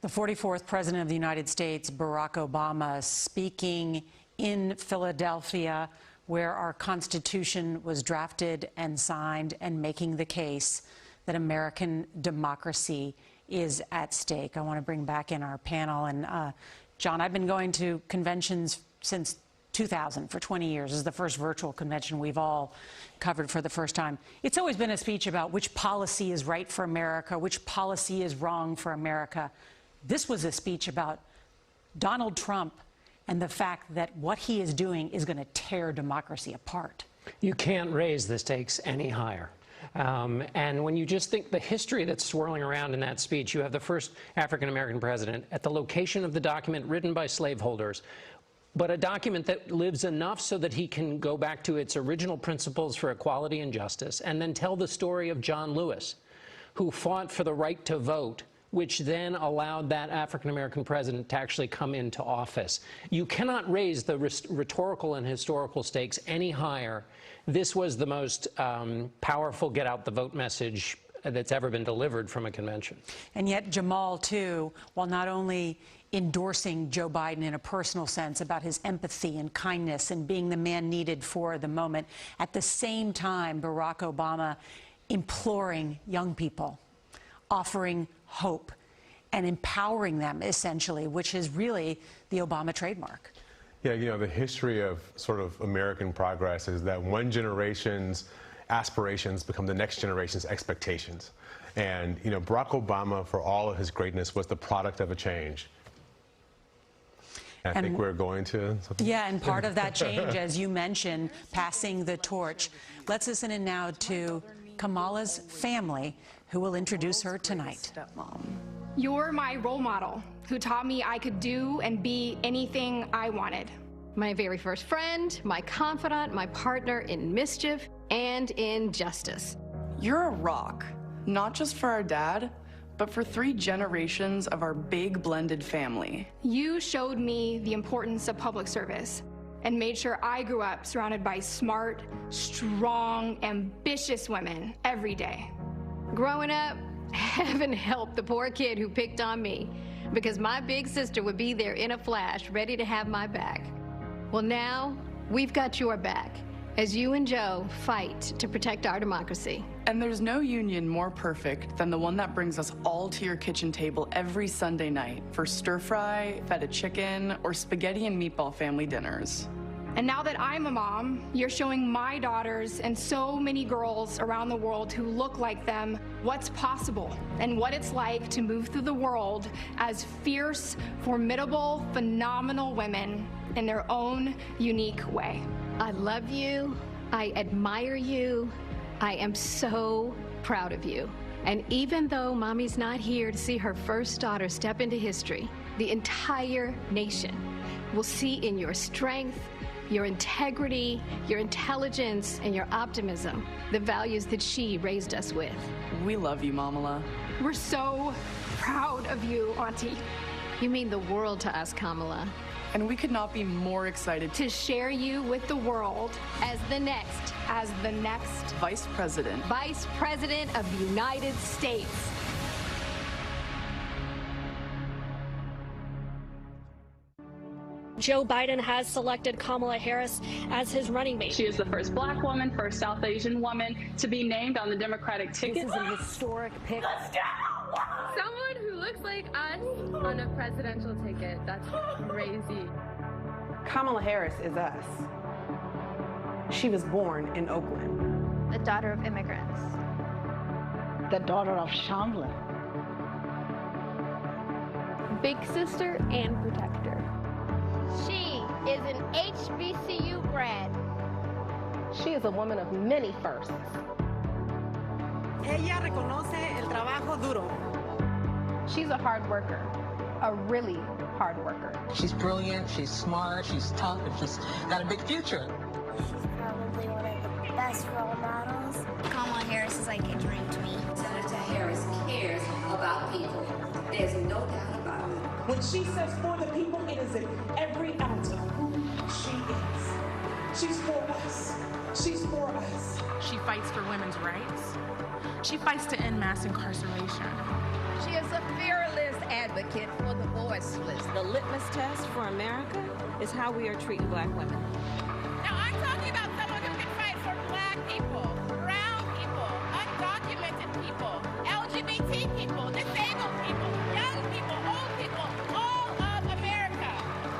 The 44th President of the United States, Barack Obama, speaking in Philadelphia, where our Constitution was drafted and signed, and making the case that American democracy is at stake. I want to bring back in our panel. And John, I've been going to conventions since 2000 for 20 years. This is the first virtual convention we've all covered for the first time. It's always been a speech about which policy is right for America, which policy is wrong for America. This was a speech about Donald Trump and the fact that what he is doing is going to tear democracy apart. You can't raise the stakes any higher. And when you just think the history that's swirling around in that speech, you have the first African-American president at the location of the document written by slaveholders, but a document that lives enough so that he can go back to its original principles for equality and justice, and then tell the story of John Lewis, who fought for the right to vote, which then allowed that African-American president to actually come into office. You cannot raise the rhetorical and historical stakes any higher. This was the most powerful get-out-the-vote message that's ever been delivered from a convention. And yet Jamal, too, while not only endorsing Joe Biden in a personal sense about his empathy and kindness and being the man needed for the moment, at the same time, Barack Obama imploring young people, offering hope and empowering them, essentially, which is really the Obama trademark. Yeah, you know, the history of sort of American progress is that one generation's aspirations become the next generation's expectations. And, you know, Barack Obama, for all of his greatness, was the product of a change. I think we're going to something. Yeah, and part of that change, as you mentioned, passing the torch. Let's listen in now to Kamala's family, who will introduce her tonight. You're my role model, who taught me I could do and be anything I wanted. My very first friend, my confidant, my partner in mischief and in justice. You're a rock, not just for our dad, but for 3 generations of our big blended family. You showed me the importance of public service and made sure I grew up surrounded by smart, strong, ambitious women every day. Growing up, heaven help the poor kid who picked on me, because my big sister would be there in a flash, ready to have my back. Well, now we've got your back as you and Joe fight to protect our democracy. And there's no union more perfect than the one that brings us all to your kitchen table every Sunday night for stir fry, feta chicken, or spaghetti and meatball family dinners. And now that I'm a mom, you're showing my daughters and so many girls around the world who look like them what's possible and what it's like to move through the world as fierce, formidable, phenomenal women in their own unique way. I love you. I admire you. I am so proud of you. And even though Mommy's not here to see her first daughter step into history, the entire nation will see in your strength, your integrity, your intelligence, and your optimism the values that she raised us with. We love you, Mamala. We're so proud of you, Auntie. You mean the world to us, Kamala. And we could not be more excited to share you with the world as the next Vice President of the United States. Joe Biden has selected Kamala Harris as his running mate. She is the first Black woman, first South Asian woman to be named on the Democratic ticket. This is an historic pick. Someone who looks like us on a presidential ticket. That's crazy. Kamala Harris is us. She was born in Oakland. The daughter of immigrants. The daughter of Chandler. Big sister and protector. She is an HBCU grad. She is a woman of many firsts. Ella reconoce el trabajo duro. She's a hard worker, a really hard worker. She's brilliant, she's smart, she's tough, and she's got a big future. She's probably one of the best role models. Kamala Harris is like a dream to me. Senator Harris cares about people. There's no doubt about it. When she says for the people, it is in every ounce of who she is. She's for us. She's for us. She fights for women's rights. She fights to end mass incarceration. She is a fearless advocate for the voiceless. The litmus test for America is how we are treating black women. Now, I'm talking about someone who can fight for black people, brown people, undocumented people, LGBT people, disabled people, young people, old people, all of America.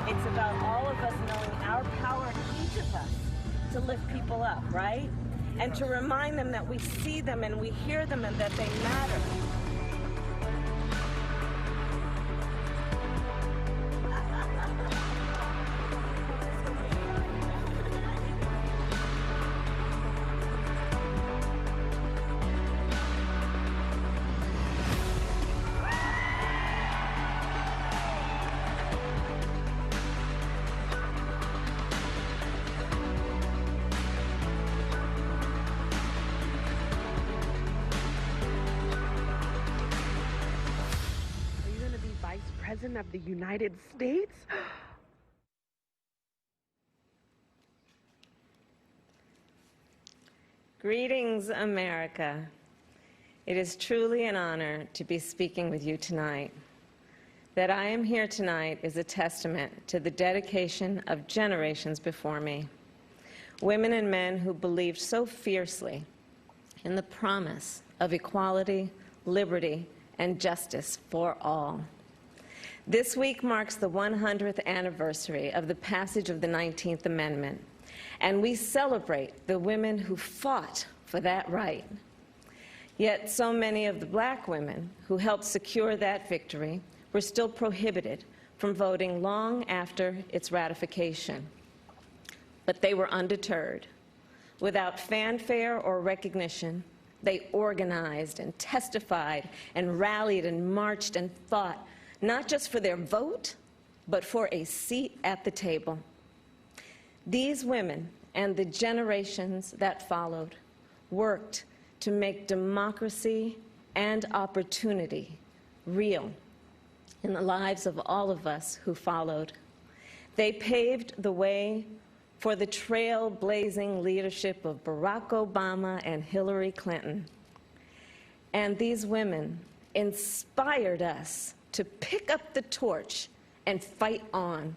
It's about all of us knowing our power, each of us, to lift people up, right? And to remind them that we see them and we hear them and that they matter. President of the United States? Greetings, America. It is truly an honor to be speaking with you tonight. That I am here tonight is a testament to the dedication of generations before me. Women and men who believed so fiercely in the promise of equality, liberty, and justice for all. This week marks the 100th anniversary of the passage of the 19th Amendment, and we celebrate the women who fought for that right. Yet so many of the black women who helped secure that victory were still prohibited from voting long after its ratification. But they were undeterred. Without fanfare or recognition, they organized and testified and rallied and marched and fought, not just for their vote, but for a seat at the table. These women and the generations that followed worked to make democracy and opportunity real in the lives of all of us who followed. They paved the way for the trailblazing leadership of Barack Obama and Hillary Clinton. And these women inspired us to pick up the torch and fight on.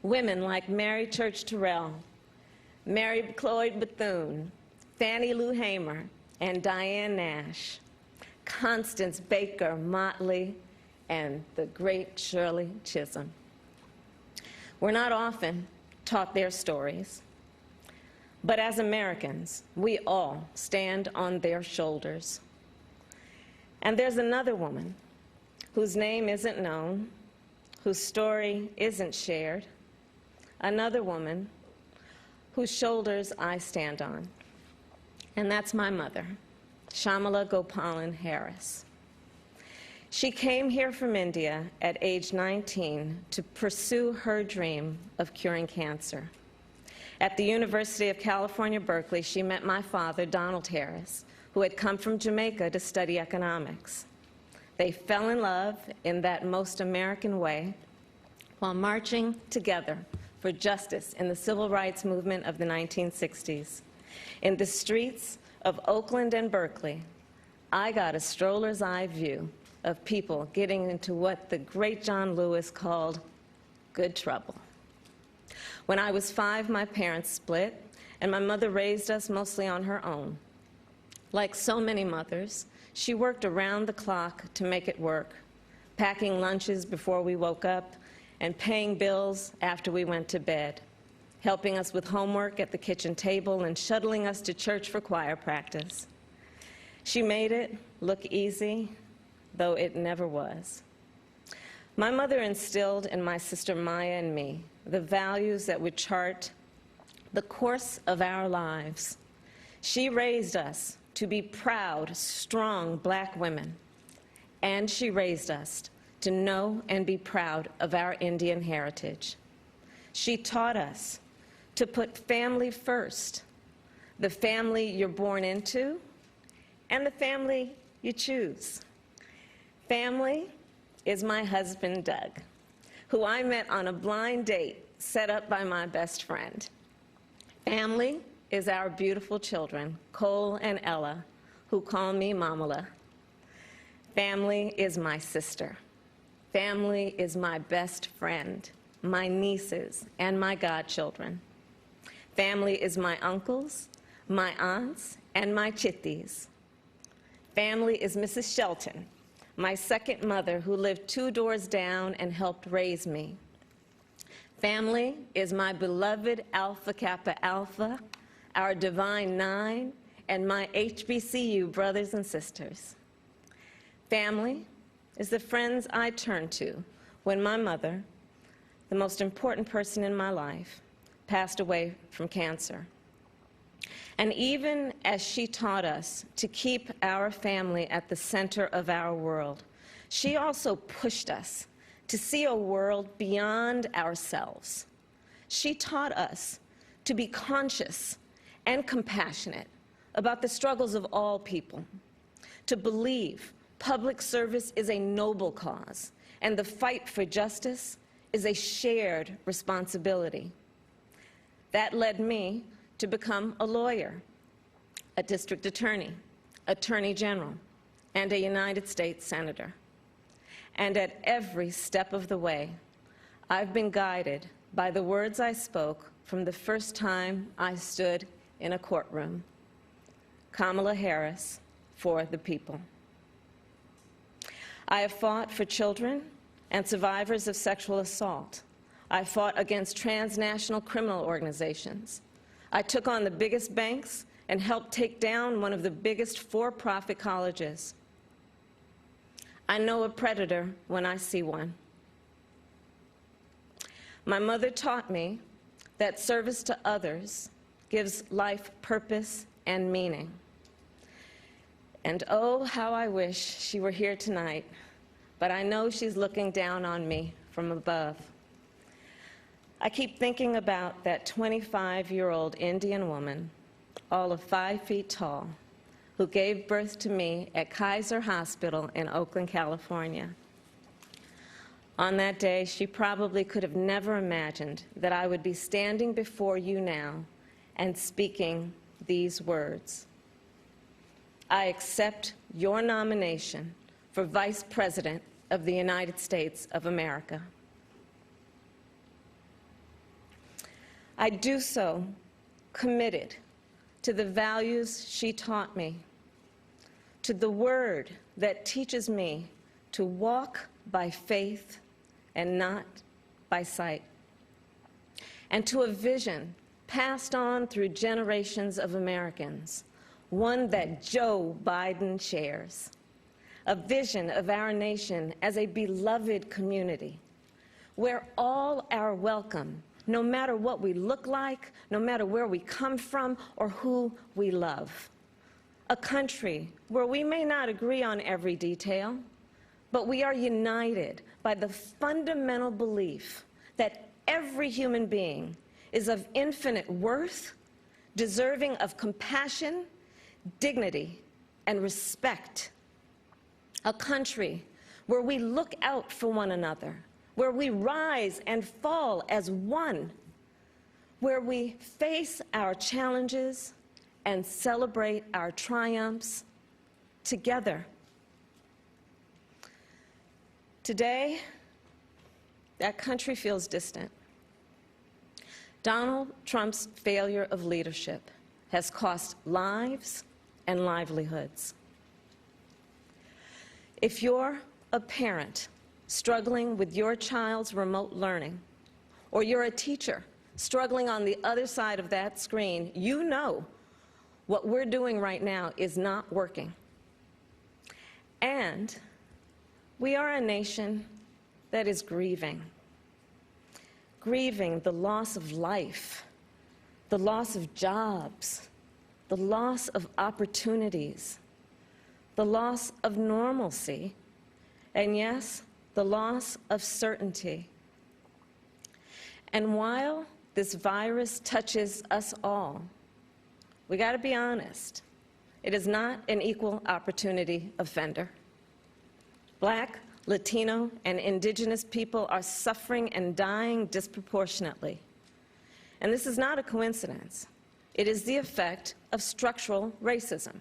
Women like Mary Church Terrell, Mary Cloyd Bethune, Fannie Lou Hamer, and Diane Nash, Constance Baker Motley, and the great Shirley Chisholm. We're not often taught their stories, but as Americans, we all stand on their shoulders. And there's another woman whose name isn't known, whose story isn't shared, another woman whose shoulders I stand on. And that's my mother, Kamala Gopalan Harris. She came here from India at age 19 to pursue her dream of curing cancer. At the University of California, Berkeley, she met my father, Donald Harris, who had come from Jamaica to study economics. They fell in love in that most American way while marching together for justice in the civil rights movement of the 1960s. In the streets of Oakland and Berkeley, I got a stroller's eye view of people getting into what the great John Lewis called good trouble. When I was 5, my parents split, and my mother raised us mostly on her own. Like so many mothers, she worked around the clock to make it work, packing lunches before we woke up and paying bills after we went to bed, helping us with homework at the kitchen table and shuttling us to church for choir practice. She made it look easy, though it never was. My mother instilled in my sister Maya and me the values that would chart the course of our lives. She raised us to be proud, strong black women, and she raised us to know and be proud of our Indian heritage. She taught us to put family first, the family you're born into and the family you choose. Family is my husband, Doug, who I met on a blind date set up by my best friend. Family is our beautiful children, Cole and Ella, who call me Mamala. Family is my sister, Family is my best friend, my nieces, and my godchildren. Family is my uncles, my aunts, and my chitties. Family is Mrs. Shelton, my second mother who lived 2 doors down and helped raise me. Family is my beloved Alpha Kappa Alpha, our Divine Nine, and my HBCU brothers and sisters. Family is the friends I turn to when my mother, the most important person in my life, passed away from cancer. And even as she taught us to keep our family at the center of our world, she also pushed us to see a world beyond ourselves. She taught us to be conscious and compassionate about the struggles of all people, to believe public service is a noble cause and the fight for justice is a shared responsibility. That led me to become a lawyer, a district attorney, attorney general, and a United States senator. And at every step of the way, I've been guided by the words I spoke from the first time I stood in a courtroom. Kamala Harris, for the people. I have fought for children and survivors of sexual assault. I fought against transnational criminal organizations. I took on the biggest banks and helped take down one of the biggest for-profit colleges. I know a predator when I see one. My mother taught me that service to others gives life purpose and meaning. And oh, how I wish she were here tonight, but I know she's looking down on me from above. I keep thinking about that 25-year-old Indian woman, all of 5 feet tall, who gave birth to me at Kaiser Hospital in Oakland, California. On that day, she probably could have never imagined that I would be standing before you now and speaking these words. I accept your nomination for Vice President of the United States of America. I do so committed to the values she taught me, to the word that teaches me to walk by faith and not by sight, and to a vision passed on through generations of Americans, one that Joe Biden shares, a vision of our nation as a beloved community where all are welcome, no matter what we look like, no matter where we come from or who we love. A country where we may not agree on every detail, but we are united by the fundamental belief that every human being is of infinite worth, deserving of compassion, dignity, and respect. A country where we look out for one another, where we rise and fall as one, where we face our challenges and celebrate our triumphs together. Today, that country feels distant. Donald Trump's failure of leadership has cost lives and livelihoods. If you're a parent struggling with your child's remote learning, or you're a teacher struggling on the other side of that screen, you know what we're doing right now is not working. And we are a nation that is grieving the loss of life, the loss of jobs, the loss of opportunities, the loss of normalcy, and yes, the loss of certainty. And while this virus touches us all, we got to be honest, it is not an equal opportunity offender. Black, Latino, and indigenous people are suffering and dying disproportionately. And this is not a coincidence. It is the effect of structural racism,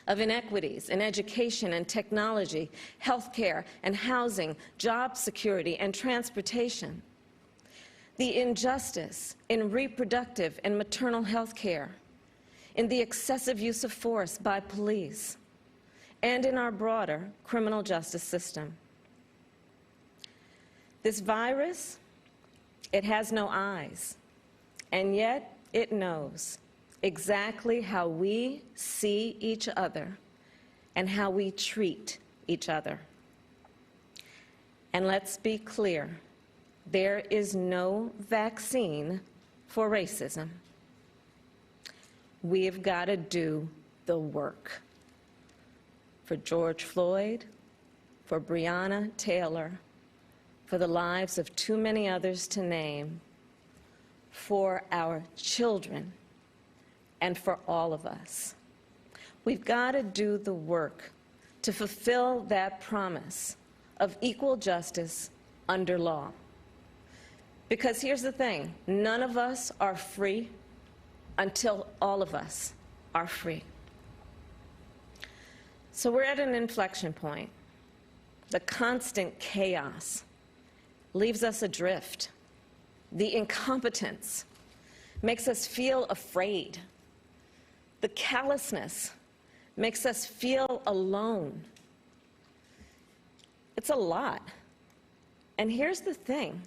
of inequities in education and technology, healthcare and housing, job security and transportation, the injustice in reproductive and maternal health care, in the excessive use of force by police, and in our broader criminal justice system. This virus, it has no eyes, and yet it knows exactly how we see each other and how we treat each other. And let's be clear, there is no vaccine for racism. We've got to do the work. For George Floyd, for Breonna Taylor, for the lives of too many others to name, for our children, and for all of us. We've got to do the work to fulfill that promise of equal justice under law. Because here's the thing, none of us are free until all of us are free. So we're at an inflection point. The constant chaos leaves us adrift. The incompetence makes us feel afraid. The callousness makes us feel alone. It's a lot. And here's the thing.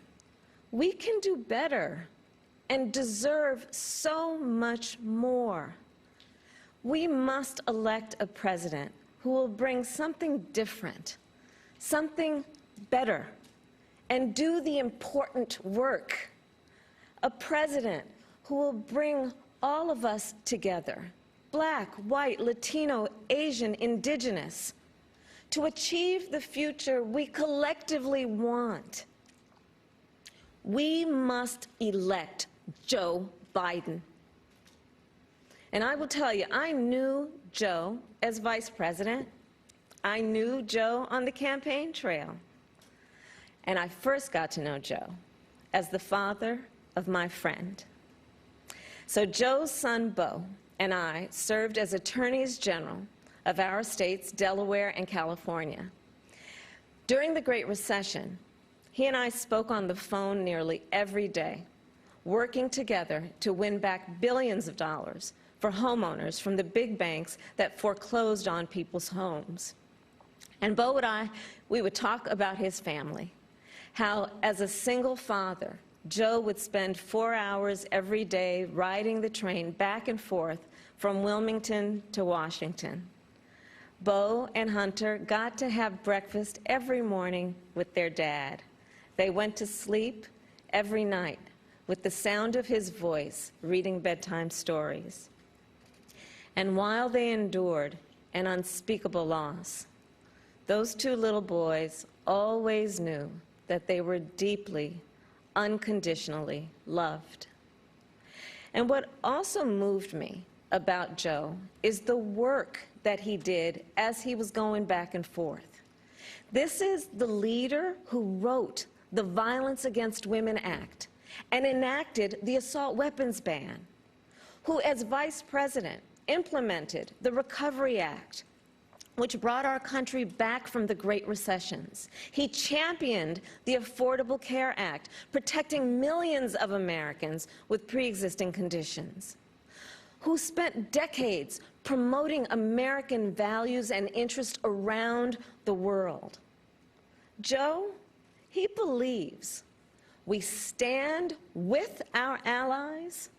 We can do better and deserve so much more. We must elect a president who will bring something different, something better, and do the important work. A president who will bring all of us together, Black, white, Latino, Asian, Indigenous, to achieve the future we collectively want. We must elect Joe Biden. And I will tell you, I knew Joe as vice president. I knew Joe on the campaign trail. And I first got to know Joe as the father of my friend. So Joe's son, Beau, and I served as attorneys general of our states, Delaware and California. During the Great Recession, he and I spoke on the phone nearly every day, working together to win back billions of dollars for homeowners from the big banks that foreclosed on people's homes. And Beau and I, we would talk about his family, how as a single father, Joe would spend 4 hours every day riding the train back and forth from Wilmington to Washington. Beau and Hunter got to have breakfast every morning with their dad. They went to sleep every night with the sound of his voice reading bedtime stories. And while they endured an unspeakable loss, those two little boys always knew that they were deeply, unconditionally loved. And what also moved me about Joe is the work that he did as he was going back and forth. This is the leader who wrote the Violence Against Women Act and enacted the assault weapons ban, who as vice president implemented the Recovery Act, which brought our country back from the Great Recessions. He championed the Affordable Care Act, protecting millions of Americans with pre-existing conditions, who spent decades promoting American values and interests around the world. Joe, he believes we stand with our allies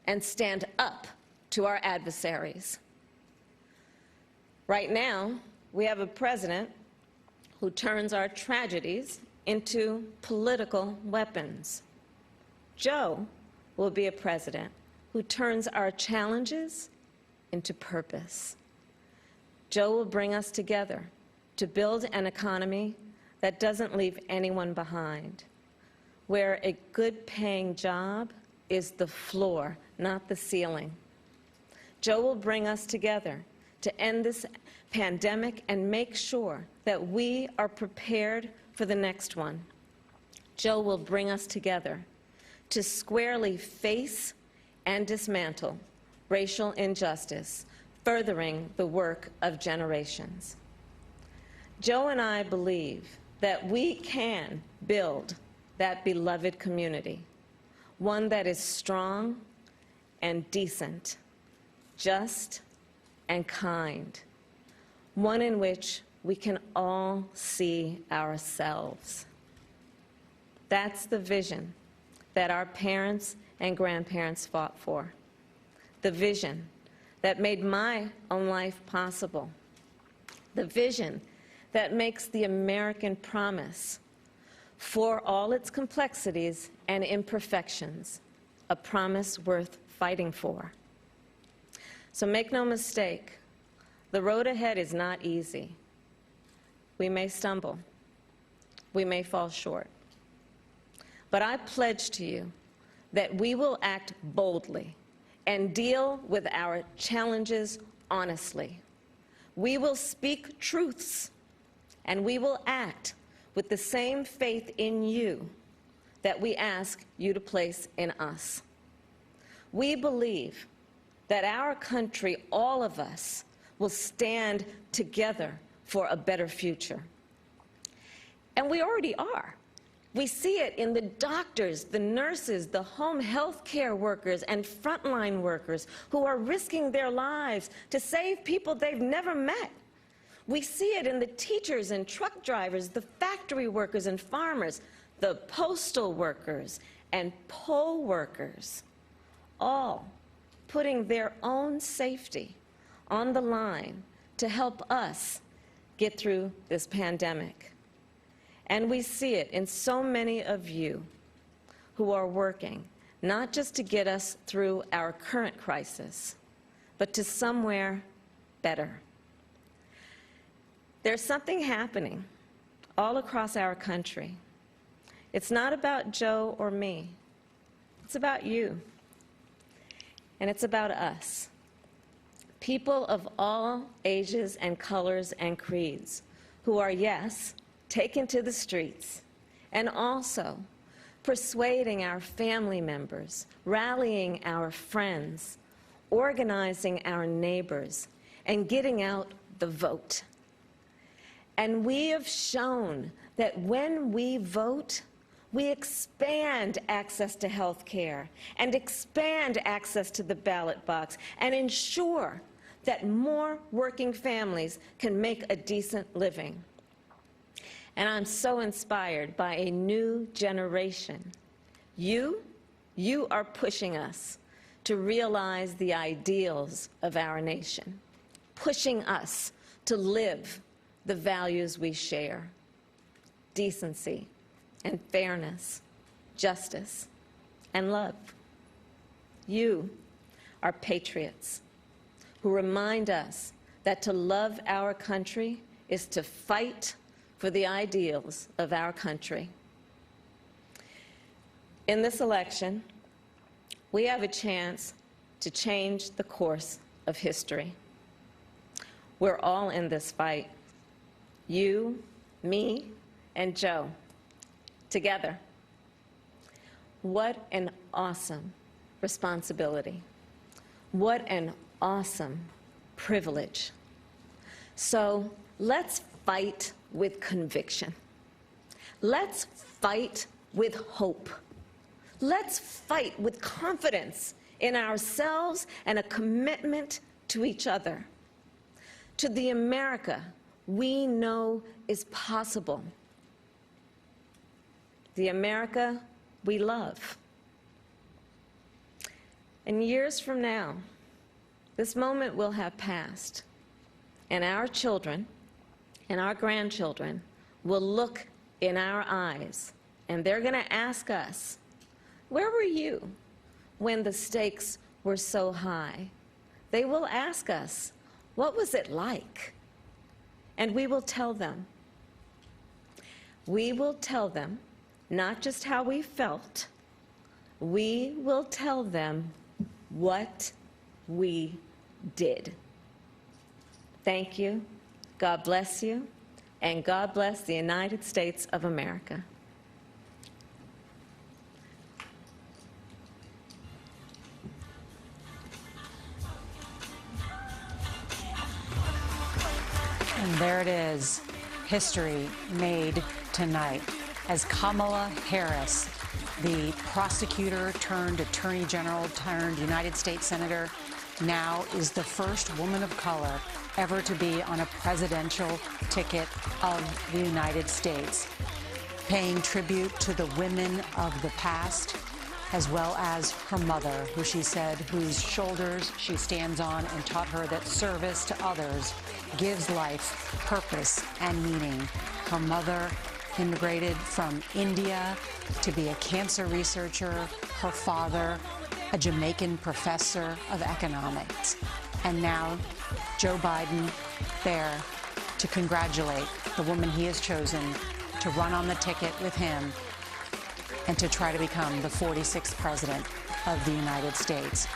and stand up to our adversaries. Right now, we have a president who turns our tragedies into political weapons. Joe will be a president who turns our challenges into purpose. Joe will bring us together to build an economy that doesn't leave anyone behind, where a good-paying job is the floor, not the ceiling. Joe will bring us together to end this pandemic and make sure that we are prepared for the next one. Joe will bring us together to squarely face and dismantle racial injustice, furthering the work of generations. Joe and I believe that we can build that beloved community, one that is strong and decent, just and kind, one in which we can all see ourselves. That's the vision that our parents and grandparents fought for, the vision that made my own life possible, the vision that makes the American promise, for all its complexities and imperfections, a promise worth fighting for. So make no mistake, the road ahead is not easy. We may stumble. We may fall short. But I pledge to you that we will act boldly and deal with our challenges honestly. We will speak truths, and we will act with the same faith in you that we ask you to place in us. We believe that our country, all of us, will stand together for a better future. And we already are. We see it in the doctors, the nurses, the home health care workers, and frontline workers who are risking their lives to save people they've never met. We see it in the teachers and truck drivers, the factory workers and farmers, the postal workers and poll workers, all putting their own safety on the line to help us get through this pandemic. And we see it in so many of you who are working, not just to get us through our current crisis, but to somewhere better. There's something happening all across our country. It's not about Joe or me. It's about you. And it's about us. People of all ages and colors and creeds who are, yes, taken to the streets, and also persuading our family members, rallying our friends, organizing our neighbors, and getting out the vote. And we have shown that when we vote, we expand access to health care and expand access to the ballot box and ensure that more working families can make a decent living. And I'm so inspired by a new generation. You are pushing us to realize the ideals of our nation, pushing us to live the values we share: decency and fairness, justice and love. You are patriots who remind us that to love our country is to fight for the ideals of our country. In this election, we have a chance to change the course of history. We're all in this fight. You, me, and Joe, together. What an awesome responsibility. What an awesome privilege. So let's fight with conviction. Let's fight with hope. Let's fight with confidence in ourselves and a commitment to each other, to the America we know is possible, the America we love. And years from now, this moment will have passed, and our children and our grandchildren will look in our eyes, and they're going to ask us, where were you when the stakes were so high? They will ask us, what was it like? And we will tell them. We will tell them not just how we felt, we will tell them what we did. Thank you. God bless you, and God bless the United States of America. And there it is, history made tonight, as Kamala Harris, the prosecutor turned attorney general turned United States senator, now is the first woman of color ever to be on a presidential ticket of the United States, paying tribute to the women of the past, as well as her mother, who she said, whose shoulders she stands on, and taught her that service to others gives life purpose and meaning. Her mother immigrated from India to be a cancer researcher. Her father, a Jamaican professor of economics. And now Joe Biden there to congratulate the woman he has chosen to run on the ticket with him and to try to become the 46th president of the United States.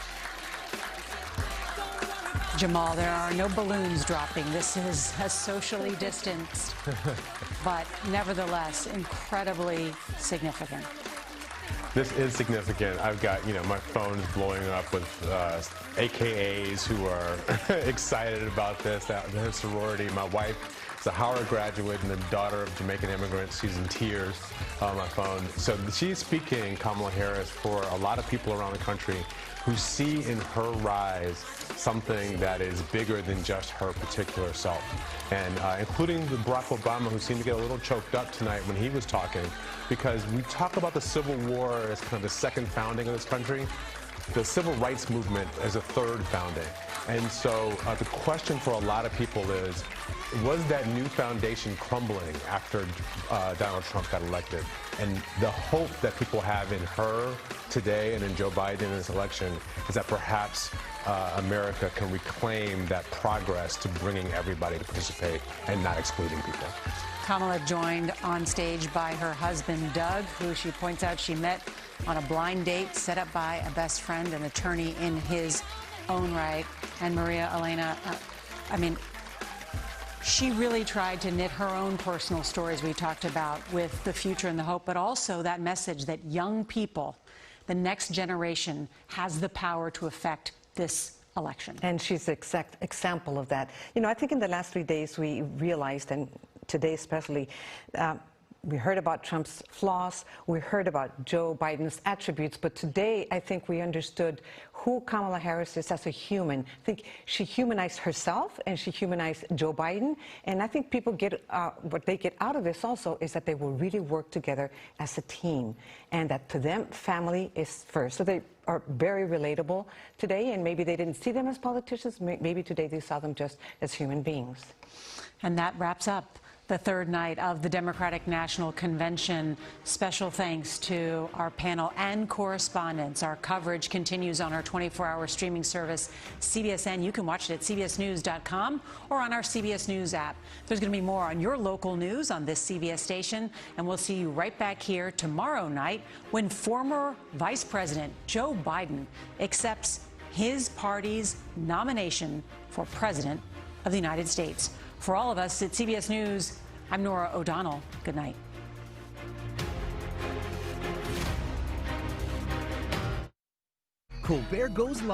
Jamal, there are no balloons dropping. This is a socially distanced, but nevertheless incredibly significant. This is significant. I've got, my phone's blowing up with AKAs who are excited about this, the sorority. My wife is a Howard graduate and the daughter of Jamaican immigrants. She's in tears on my phone. So she's speaking, Kamala Harris, for a lot of people around the country who see in her rise something that is bigger than just her particular self. And including Barack Obama, who seemed to get a little choked up tonight when he was talking, because we talk about the Civil War as kind of the second founding of this country. The Civil Rights Movement as a third founding. And so the question for a lot of people is, was that new foundation crumbling after Donald Trump got elected? And the hope that people have in her today and in Joe Biden in this election is that perhaps America can reclaim that progress to bringing everybody to participate and not excluding people. Kamala joined on stage by her husband, Doug, who she points out she met on a blind date set up by a best friend, an attorney in his own right. And Maria Elena, she really tried to knit her own personal stories we talked about with the future and the hope, but also that message that young people, the next generation, has the power to affect this election. And she's the exact example of that. I think in the last 3 days we realized, and today especially, we heard about Trump's flaws, we heard about Joe Biden's attributes, but today I think we understood who Kamala Harris is as a human. I think she humanized herself and she humanized Joe Biden, and I think people get, what they get out of this also is that they will really work together as a team, and that to them, family is first. So they are very relatable today, and maybe they didn't see them as politicians, maybe today they saw them just as human beings. And that wraps up the third night of the Democratic National Convention. Special thanks to our panel and correspondents. Our coverage continues on our 24-hour streaming service, CBSN. You can watch it at cbsnews.com or on our CBS News app. There's going to be more on your local news on this CBS station, and we'll see you right back here tomorrow night when former Vice President Joe Biden accepts his party's nomination for President of the United States. For all of us at CBS News, I'm Norah O'Donnell. Good night. Colbert Goes Live.